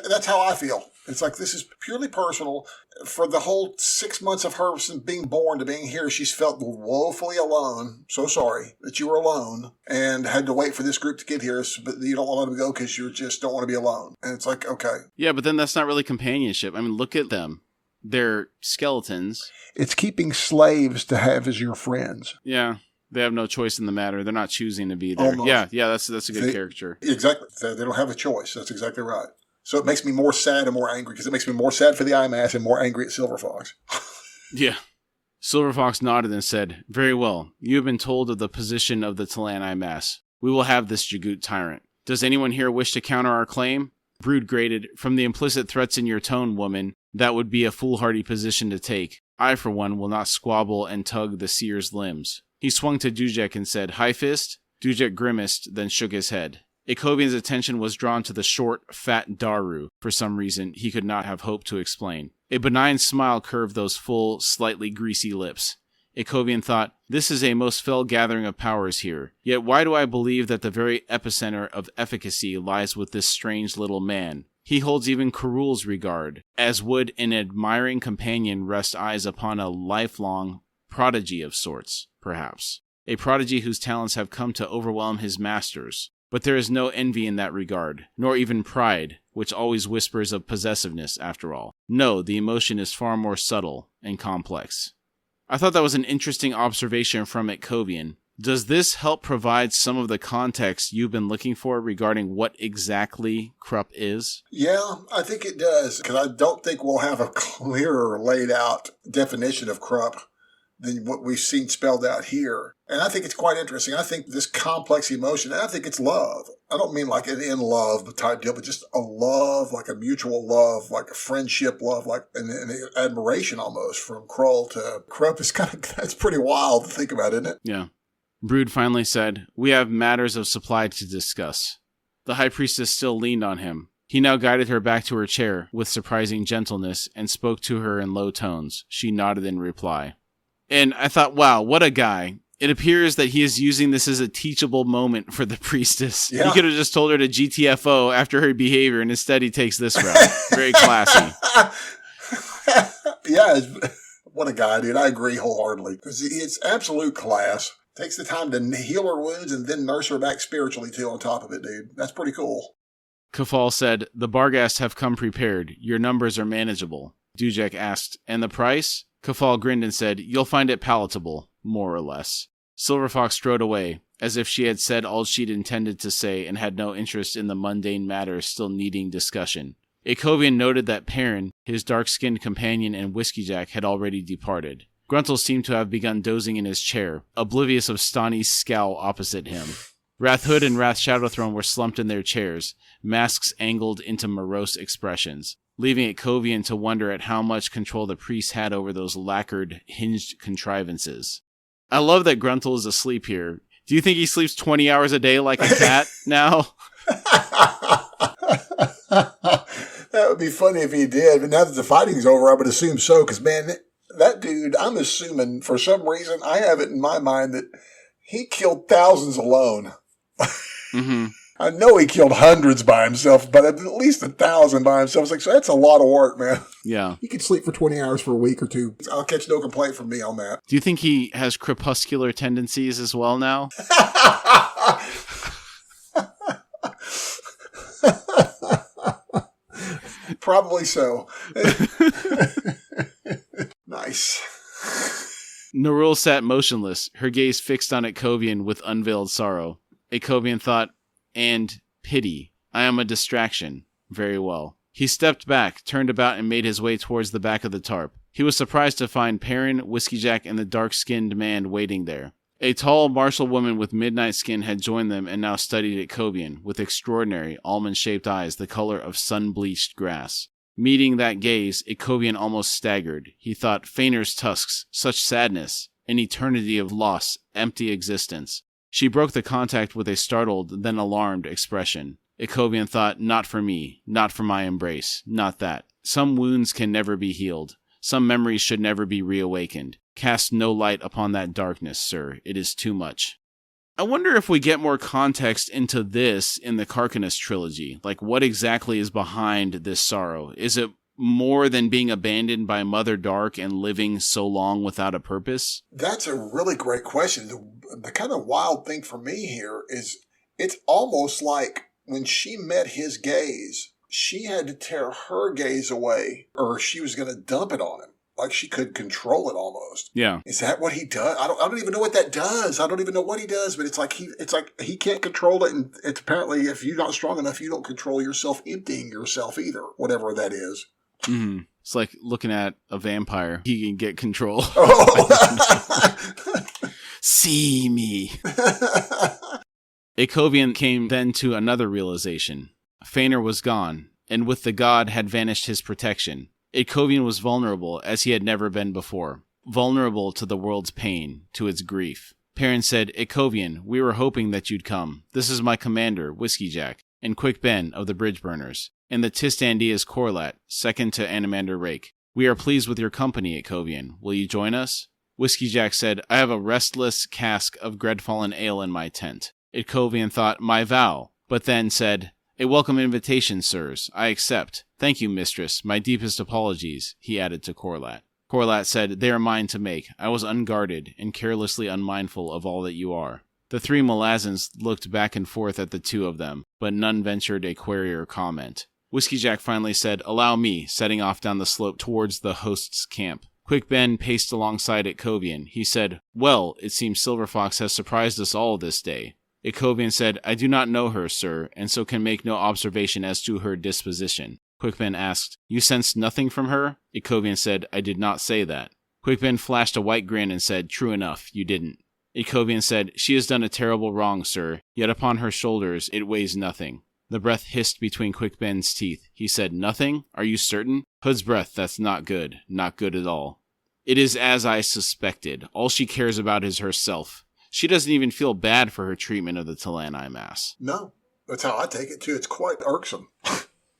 That's how I feel. It's like this is purely personal. For the whole 6 months of her being born to being here, she's felt woefully alone. So sorry that you were alone and had to wait for this group to get here, but you don't want to let them go because you just don't want to be alone. And it's like, okay. Yeah, but then that's not really companionship. I mean, look at them. They're skeletons. It's keeping slaves to have as your friends. Yeah. They have no choice in the matter. They're not choosing to be there. Almost. Yeah, that's a good caricature. Exactly. They don't have a choice. That's exactly right. So it makes me more sad and more angry because it makes me more sad for the IMAS and more angry at Silver Fox. Yeah. Silver Fox nodded and said, "Very well. You have been told of the position of the Talan IMAS. We will have this Jagut tyrant. Does anyone here wish to counter our claim?" Brood grated, "From the implicit threats in your tone, woman, that would be a foolhardy position to take. I, for one, will not squabble and tug the seer's limbs." He swung to Dujek and said, "High fist?" Dujek grimaced, then shook his head. Akovian's attention was drawn to the short, fat Daru, for some reason he could not have hoped to explain. A benign smile curved those full, slightly greasy lips. Akovian thought, "This is a most fell gathering of powers here. Yet why do I believe that the very epicenter of efficacy lies with this strange little man? He holds even Karul's regard, as would an admiring companion rest eyes upon a lifelong prodigy of sorts, perhaps. A prodigy whose talents have come to overwhelm his masters. But there is no envy in that regard, nor even pride, which always whispers of possessiveness, after all. No, the emotion is far more subtle and complex." I thought that was an interesting observation from Akovian. Does this help provide some of the context you've been looking for regarding what exactly Krupp is? Yeah, I think it does, because I don't think we'll have a clearer laid out definition of Krupp than what we've seen spelled out here. And I think it's quite interesting. I think this complex emotion, and I think it's love. I don't mean like an in love type deal, but just a love, like a mutual love, like a friendship love, like an admiration almost from Krull to Krupp. Is that's pretty wild to think about, isn't it? Yeah. Brood finally said, "We have matters of supply to discuss." The High Priestess still leaned on him. He now guided her back to her chair with surprising gentleness and spoke to her in low tones. She nodded in reply. And I thought, wow, what a guy. It appears that he is using this as a teachable moment for the priestess. Yeah. He could have just told her to GTFO after her behavior, and instead he takes this route. Very classy. Yeah, what a guy, dude. I agree wholeheartedly. Because it's absolute class. Takes the time to heal her wounds and then nurse her back spiritually, too, on top of it, dude. That's pretty cool. Kafal said, "The Barghast have come prepared. Your numbers are manageable." Dujek asked, "And the price?" Kafal grinned and said, "You'll find it palatable, more or less." Silver Fox strode away, as if she had said all she'd intended to say and had no interest in the mundane matters still needing discussion. Akovian noted that Perrin, his dark-skinned companion and Whiskey Jack, had already departed. Gruntle seemed to have begun dozing in his chair, oblivious of Stani's scowl opposite him. Wrath Hood and Wrath Shadowthrone were slumped in their chairs, masks angled into morose expressions, leaving Akovian to wonder at how much control the priest had over those lacquered, hinged contrivances. I love that Gruntle is asleep here. Do you think he sleeps 20 hours a day like a cat now? That would be funny if he did, but now that the fighting's over, I would assume so, because, man, that dude, I'm assuming, for some reason, I have it in my mind that he killed thousands alone. Mm-hmm. I know he killed hundreds by himself, but at least 1,000 by himself. It's like, so that's a lot of work, man. Yeah. He could sleep for 20 hours for a week or two. I'll catch no complaint from me on that. Do you think he has crepuscular tendencies as well now? Probably so. Nice. Narul sat motionless, her gaze fixed on Akovian with unveiled sorrow. Akovian thought, and pity. I am a distraction. Very well. He stepped back, turned about, and made his way towards the back of the tarp. He was surprised to find Perrin, Whiskey Jack, and the dark-skinned man waiting there. A tall, martial woman with midnight skin had joined them and now studied Akovian, with extraordinary, almond-shaped eyes the color of sun-bleached grass. Meeting that gaze, Akovian almost staggered. He thought, Feiner's tusks, such sadness, an eternity of loss, empty existence. She broke the contact with a startled, then alarmed expression. Akovian thought, not for me, not for my embrace, not that. Some wounds can never be healed. Some memories should never be reawakened. Cast no light upon that darkness, sir. It is too much. I wonder if we get more context into this in the Carcanus trilogy. Like, what exactly is behind this sorrow? Is it more than being abandoned by Mother Dark and living so long without a purpose? That's a really great question. The kind of wild thing for me here is it's almost like when she met his gaze, she had to tear her gaze away or she was going to dump it on him. Like she could control it almost. Yeah. Is that what he does? I don't even know what that does. I don't even know what he does, but it's like he can't control it. And it's apparently if you're not strong enough, you don't control yourself, emptying yourself either, whatever that is. Mm-hmm. It's like looking at a vampire. He can get control. Oh. See me. Akovian came then to another realization. Fainur was gone, and with the god had vanished his protection. Akovian was vulnerable as he had never been before. Vulnerable to the world's pain, to its grief. Perrin said, Akovian, we were hoping that you'd come. This is my commander, Whiskey Jack, and Quick Ben of the Bridge Burners, and the Tistandia's Corlat, second to Animander Rake. We are pleased with your company, Akovian. Will you join us? Whiskey Jack said, I have a restless cask of Gredfallen ale in my tent. Akovian thought, my vow, but then said, a welcome invitation, sirs. I accept. Thank you, mistress. My deepest apologies, he added to Corlat. Corlat said, they are mine to make. I was unguarded and carelessly unmindful of all that you are. The three Malazans looked back and forth at the two of them, but none ventured a query or comment. Whiskey Jack finally said, allow me, setting off down the slope towards the host's camp. Quick Ben paced alongside Akovian. He said, well, it seems Silver Fox has surprised us all this day. Akovian said, I do not know her, sir, and so can make no observation as to her disposition. Quick Ben asked, you sensed nothing from her? Akovian said, I did not say that. Quick Ben flashed a white grin and said, true enough, you didn't. Akovian said, she has done a terrible wrong, sir, yet upon her shoulders it weighs nothing. The breath hissed between Quick Ben's teeth. He said, nothing? Are you certain? Hood's breath, that's not good. Not good at all. It is as I suspected. All she cares about is herself. She doesn't even feel bad for her treatment of the Talani mass. No, that's how I take it too. It's quite irksome.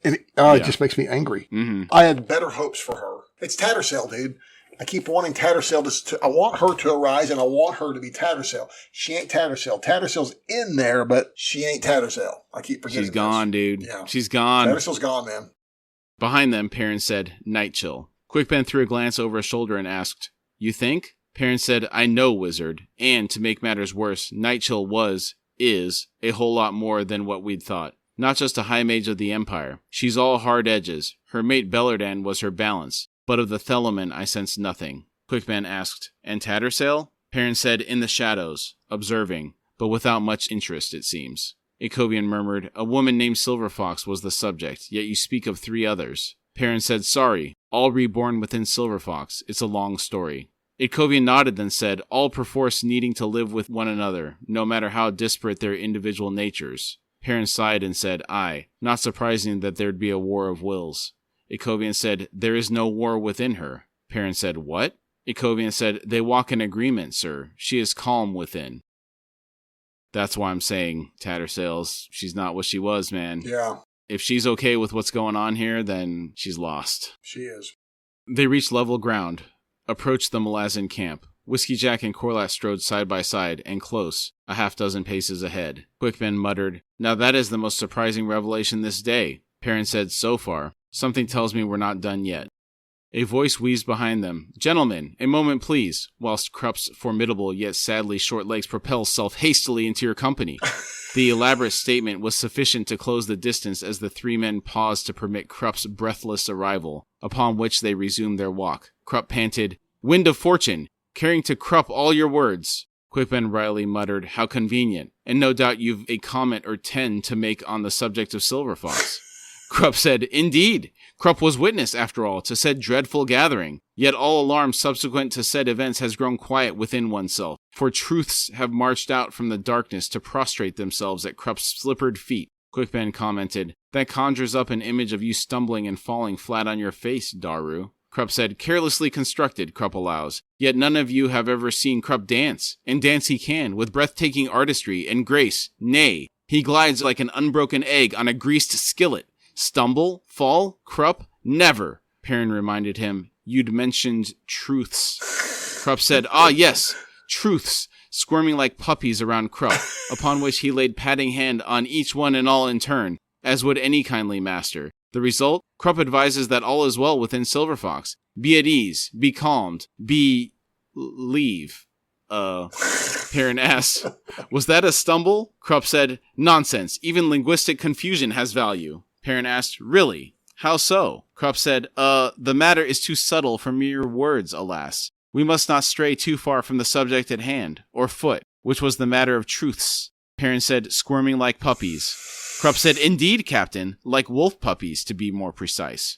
It just makes me angry. Mm-hmm. I had better hopes for her. It's Tattersail, dude. I keep wanting Tattersail to I want her to arise and I want her to be Tattersail. She ain't Tattersail. Tattersail's in there, but she ain't Tattersail. I keep forgetting. She's gone, dude. Yeah. She's gone. Tattersail's gone, man. Behind them, Perrin said, Night Chill. Quick Ben threw a glance over his shoulder and asked, you think? Perrin said, I know, wizard. And, to make matters worse, Night Chill is, a whole lot more than what we'd thought. Not just a high mage of the Empire. She's all hard edges. Her mate Bellardan was her balance. But of the Thelaman I sensed nothing. Quick Ben asked, and Tattersail? Perrin said, in the shadows, observing, but without much interest, it seems. Akovian murmured, a woman named Silver Fox was the subject, yet you speak of 3 others. Perrin said, sorry, all reborn within Silver Fox. It's a long story. Akovian nodded, then said, all perforce needing to live with one another, no matter how disparate their individual natures. Perrin sighed and said, aye, not surprising that there'd be a war of wills. Akovian said, there is no war within her. Perrin said, what? Akovian said, they walk in agreement, sir. She is calm within. That's why I'm saying, Tattersail's, she's not what she was, man. Yeah. If she's okay with what's going on here, then she's lost. She is. They reached level ground, approached the Malazan camp. Whiskey Jack and Corlat strode side by side and close, a half-dozen paces ahead. Quick Ben muttered, now that is the most surprising revelation this day. Perrin said, so far. Something tells me we're not done yet. A voice wheezed behind them. Gentlemen, a moment please, whilst Krupp's formidable yet sadly short legs propel self hastily into your company. The elaborate statement was sufficient to close the distance as the 3 men paused to permit Krupp's breathless arrival, upon which they resumed their walk. Krupp panted, Wind of Fortune, carrying to Krupp all your words. Quick Ben wryly muttered, how convenient, and no doubt you've a comment or 10 to make on the subject of Silver Fox. Krupp said, indeed. Krupp was witness, after all, to said dreadful gathering. Yet all alarm subsequent to said events has grown quiet within oneself, for truths have marched out from the darkness to prostrate themselves at Krupp's slippered feet. Quick Ben commented, that conjures up an image of you stumbling and falling flat on your face, Daru. Krupp said, carelessly constructed, Krupp allows. Yet none of you have ever seen Krupp dance. And dance he can, with breathtaking artistry and grace. Nay, he glides like an unbroken egg on a greased skillet. Stumble? Fall? Krupp? Never. Perrin reminded him, you'd mentioned truths. Krupp said, ah, yes, truths, squirming like puppies around Krupp, upon which he laid patting hand on each one and all in turn, as would any kindly master. The result? Krupp advises that all is well within Silver Fox. Be at ease. Be calmed. Leave. Perrin asks, was that a stumble? Krupp said, nonsense. Even linguistic confusion has value. Perrin asked, really? How so? Krupp said, the matter is too subtle for mere words, alas. We must not stray too far from the subject at hand, or foot, which was the matter of truths. Perrin said, squirming like puppies. Krupp said, indeed, Captain, like wolf puppies, to be more precise.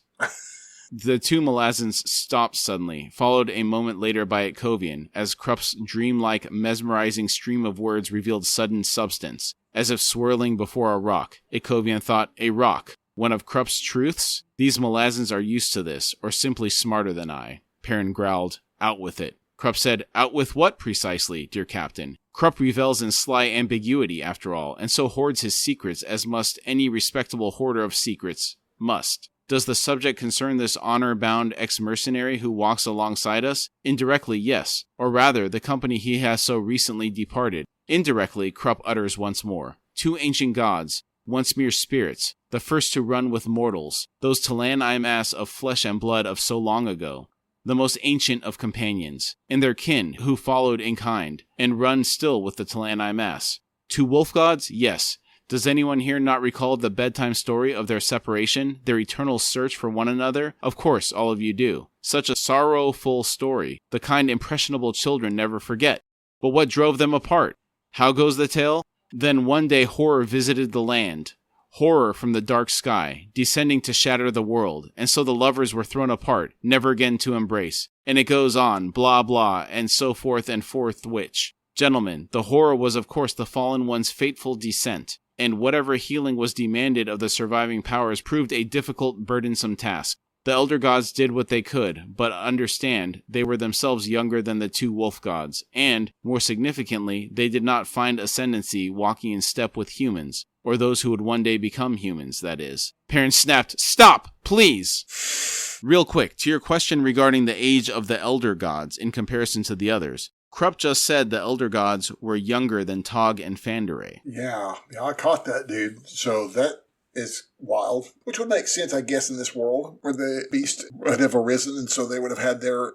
The two Malazans stopped suddenly, followed a moment later by Ikovian, as Krupp's dreamlike, mesmerizing stream of words revealed sudden substance, as if swirling before a rock. Ikovian thought, a rock. One of Krupp's truths? These Malazans are used to this, or simply smarter than I. Perrin growled, out with it. Krupp said, out with what precisely, dear Captain? Krupp revels in sly ambiguity, after all, and so hoards his secrets as must any respectable hoarder of secrets. Must. Does the subject concern this honor-bound ex-mercenary who walks alongside us? Indirectly, yes. Or rather, the company he has so recently departed. Indirectly, Krupp utters once more. Two ancient gods, once mere spirits, the first to run with mortals, those Talan of flesh and blood of so long ago. The most ancient of companions, and their kin, who followed in kind, and run still with the Talan. Two wolf gods? Yes. Does anyone here not recall the bedtime story of their separation, their eternal search for one another? Of course, all of you do. Such a sorrowful story, the kind impressionable children never forget. But what drove them apart? How goes the tale? Then one day horror visited the land. Horror from the dark sky, descending to shatter the world, and so the lovers were thrown apart, never again to embrace. And it goes on, blah blah, and so forth and forth which. Gentlemen, the horror was of course the fallen one's fateful descent. And whatever healing was demanded of the surviving powers proved a difficult, burdensome task. The elder gods did what they could, but understand, they were themselves younger than the two wolf gods, and, more significantly, they did not find ascendancy walking in step with humans, or those who would one day become humans, that is. Perrin snapped, stop, please! Real quick, to your question regarding the age of the elder gods in comparison to the others. Krupp just said the elder gods were younger than Tog and Fandere. Yeah, I caught that, dude. So that is wild, which would make sense, I guess, in this world where the beast would have arisen, and so they would have had their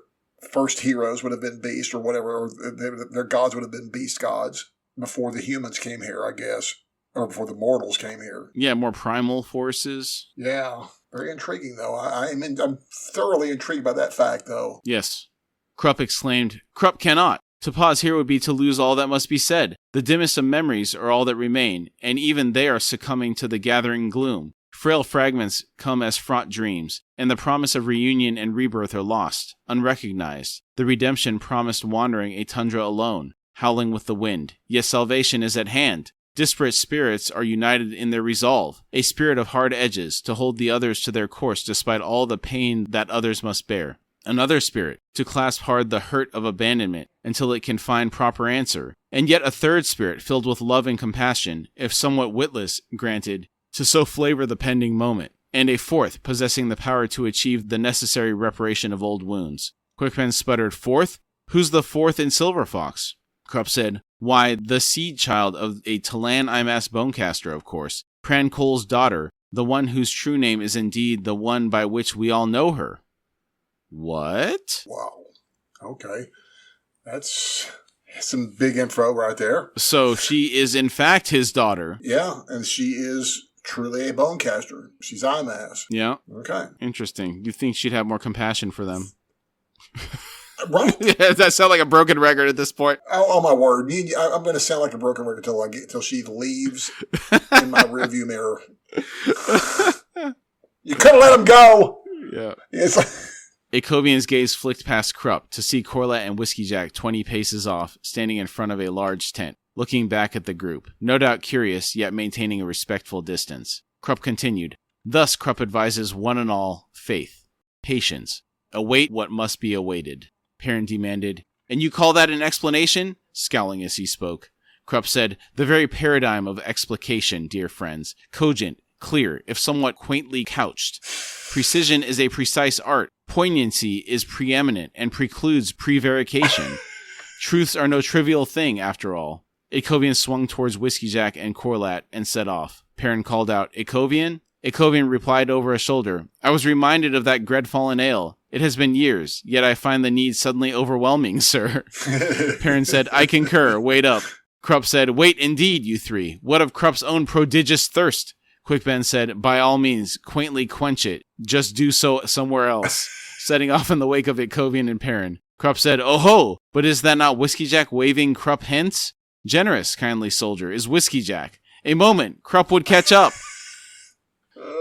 first heroes would have been beast or whatever, or their gods would have been beast gods before the humans came here, I guess, or before the mortals came here. Yeah, more primal forces. Yeah, very intriguing, though. I'm thoroughly intrigued by that fact, though. Yes. Krupp exclaimed, Krupp cannot. To pause here would be to lose all that must be said. The dimmest of memories are all that remain, and even they are succumbing to the gathering gloom. Frail fragments come as fraught dreams, and the promise of reunion and rebirth are lost, unrecognized. The redemption promised wandering a tundra alone, howling with the wind. Yet salvation is at hand. Disparate spirits are united in their resolve, a spirit of hard edges, to hold the others to their course despite all the pain that others must bear. Another spirit, to clasp hard the hurt of abandonment until it can find proper answer. And yet a third spirit filled with love and compassion, if somewhat witless, granted, to so flavor the pending moment. And a fourth, possessing the power to achieve the necessary reparation of old wounds. Quickpen sputtered, fourth? Who's the fourth in Silver Fox? Krupp said, why, the seed child of a Talan bonecaster, of course. Pran Cole's daughter, the one whose true name is indeed the one by which we all know her. What? Wow. Okay. That's some big info right there. So she is in fact his daughter. Yeah, and she is truly a bonecaster. She's IMAS. Yeah. Okay. Interesting. You think she'd have more compassion for them? Right. Yeah, does that sound like a broken record at this point? Oh my word. I'm going to sound like a broken record until she leaves in my rearview mirror. You could have let him go. Yeah. It's like... Ikovian's gaze flicked past Krupp to see Corlat and Whiskey Jack 20 paces off, standing in front of a large tent, looking back at the group, no doubt curious, yet maintaining a respectful distance. Krupp continued, thus Krupp advises one and all, faith, patience, await what must be awaited. Perrin demanded, and you call that an explanation? Scowling as he spoke. Krupp said, the very paradigm of explication, dear friends, cogent, clear, if somewhat quaintly couched. Precision is a precise art. Poignancy is preeminent and precludes prevarication. Truths are no trivial thing, after all. Ikovian swung towards Whiskey Jack and Corlat and set off. Perrin called out, Ikovian? Ikovian replied over his shoulder, I was reminded of that Gredfallen ale. It has been years, yet I find the need suddenly overwhelming, sir. Perrin said, I concur, wait up. Krupp said, wait indeed, you three. What of Krupp's own prodigious thirst? Quickben said, by all means, quaintly quench it. Just do so somewhere else. Setting off in the wake of Ikovian and Perrin. Krupp said, oh ho, but is that not Whiskey Jack waving Krupp hence? Generous, kindly soldier, is Whiskey Jack. A moment, Krupp would catch up.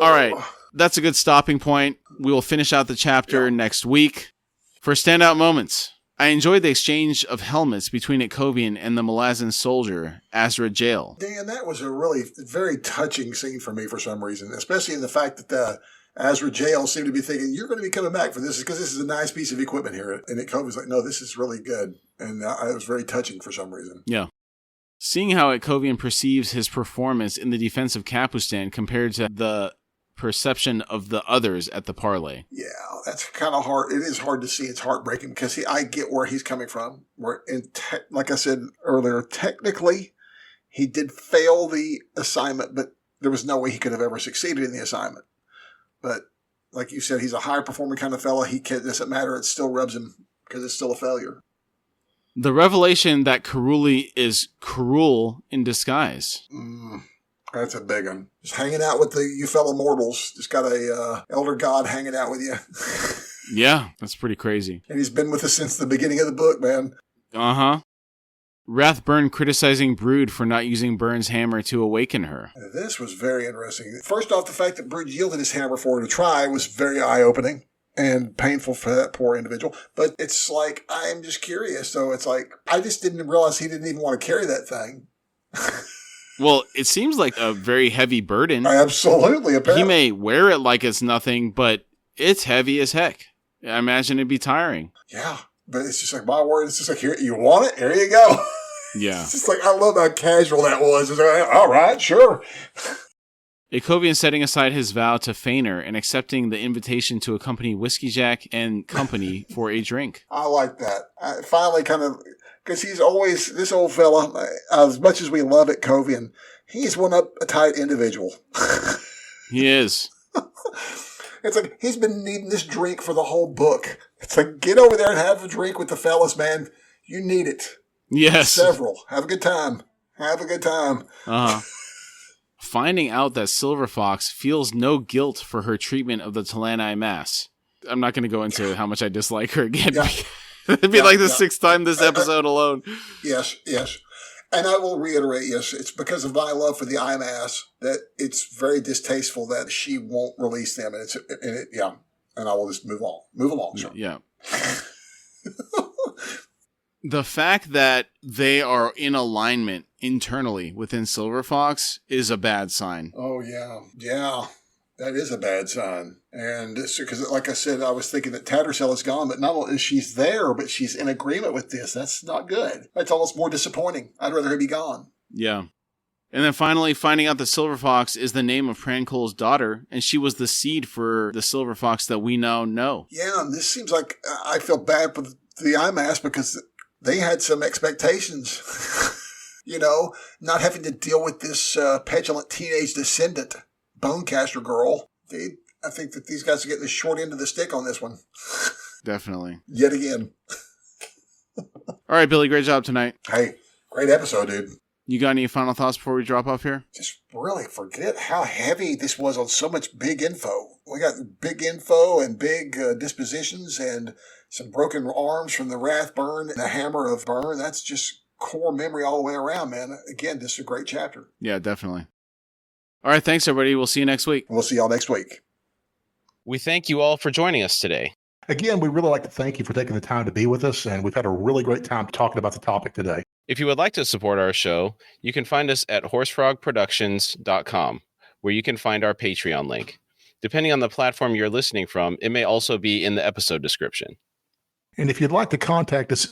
All right, that's a good stopping point. We will finish out the chapter next week. For standout moments, I enjoyed the exchange of helmets between Ikovian and the Malazan soldier, Azra Jail. Dan, that was a really very touching scene for me for some reason, especially in the fact that Azra Jail seemed to be thinking, you're going to be coming back for this because this is a nice piece of equipment here. And Ikovian's like, no, this is really good. And it was very touching for some reason. Yeah. Seeing how Ikovian perceives his performance in the defense of Kapustan compared to the perception of the others at the parley. Yeah, that's kind of hard. It is hard to see. It's heartbreaking because I get where he's coming from. Like I said earlier, technically, he did fail the assignment, but there was no way he could have ever succeeded in the assignment. But like you said, he's a high-performing kind of fella. It doesn't matter. It still rubs him because it's still a failure. The revelation that Karuli is cruel in disguise. That's a big one. Just hanging out with you fellow mortals. Just got a elder god hanging out with you. Yeah, that's pretty crazy. And he's been with us since the beginning of the book, man. Uh-huh. Rathburn criticizing Brood for not using Byrne's hammer to awaken her. This was very interesting. First off, the fact that Brood yielded his hammer for her to try was very eye-opening and painful for that poor individual. But it's like, I'm just curious. So it's like, I just didn't realize he didn't even want to carry that thing. Well, it seems like a very heavy burden. Absolutely. Apparently. He may wear it like it's nothing, but it's heavy as heck. I imagine it'd be tiring. Yeah, but it's just like, my word, it's just like, here, you want it? Here you go. Yeah. It's just like, I love how casual that was. It's like, all right, sure. Ikovian setting aside his vow to Feiner and accepting the invitation to accompany Whiskey Jack and company for a drink. I like that. I finally kind of... Because he's always, this old fella, as much as we love it, Ikovian, he's one uptight individual. He is. It's like, he's been needing this drink for the whole book. It's like, get over there and have a drink with the fellas, man. You need it. Yes. Several. Have a good time. Have a good time. Uh-huh. Finding out that Silver Fox feels no guilt for her treatment of the Talani Mass. I'm not going to go into how much I dislike her again. Yeah. It'd be like the sixth time this episode alone. Yes. And I will reiterate, yes, it's because of my love for the IMAS that it's very distasteful that she won't release them. And I will just move along. Sure. Yeah. The fact that they are in alignment internally within Silver Fox is a bad sign. Oh, yeah. Yeah. That is a bad sign. And because, like I said, I was thinking that Tattersall is gone, but not only is she's there, but she's in agreement with this. That's not good. That's almost more disappointing. I'd rather her be gone. Yeah. And then finally finding out that Silver Fox is the name of Prankol's daughter, and she was the seed for the Silver Fox that we now know. Yeah, and this seems like I feel bad for the IMAS because they had some expectations. Not having to deal with this petulant teenage descendant. Bonecaster girl. I think that these guys are getting the short end of the stick on this one. Definitely. Yet again. All right, Billy, great job tonight. Hey, great episode, dude. You got any final thoughts before we drop off here? Just really forget how heavy this was on so much big info. We got big info and big dispositions and some broken arms from the Rathburn and the Hammer of Byrne. That's just core memory all the way around, man. Again, this is a great chapter. Yeah, definitely. All right, thanks, everybody. We'll see you next week. We'll see y'all next week. We thank you all for joining us today. Again, we'd really like to thank you for taking the time to be with us, and we've had a really great time talking about the topic today. If you would like to support our show, you can find us at HorseFrogProductions.com, where you can find our Patreon link. Depending on the platform you're listening from, it may also be in the episode description. And if you'd like to contact us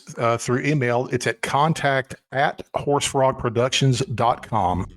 through email, it's at contact@HorseFrogProductions.com.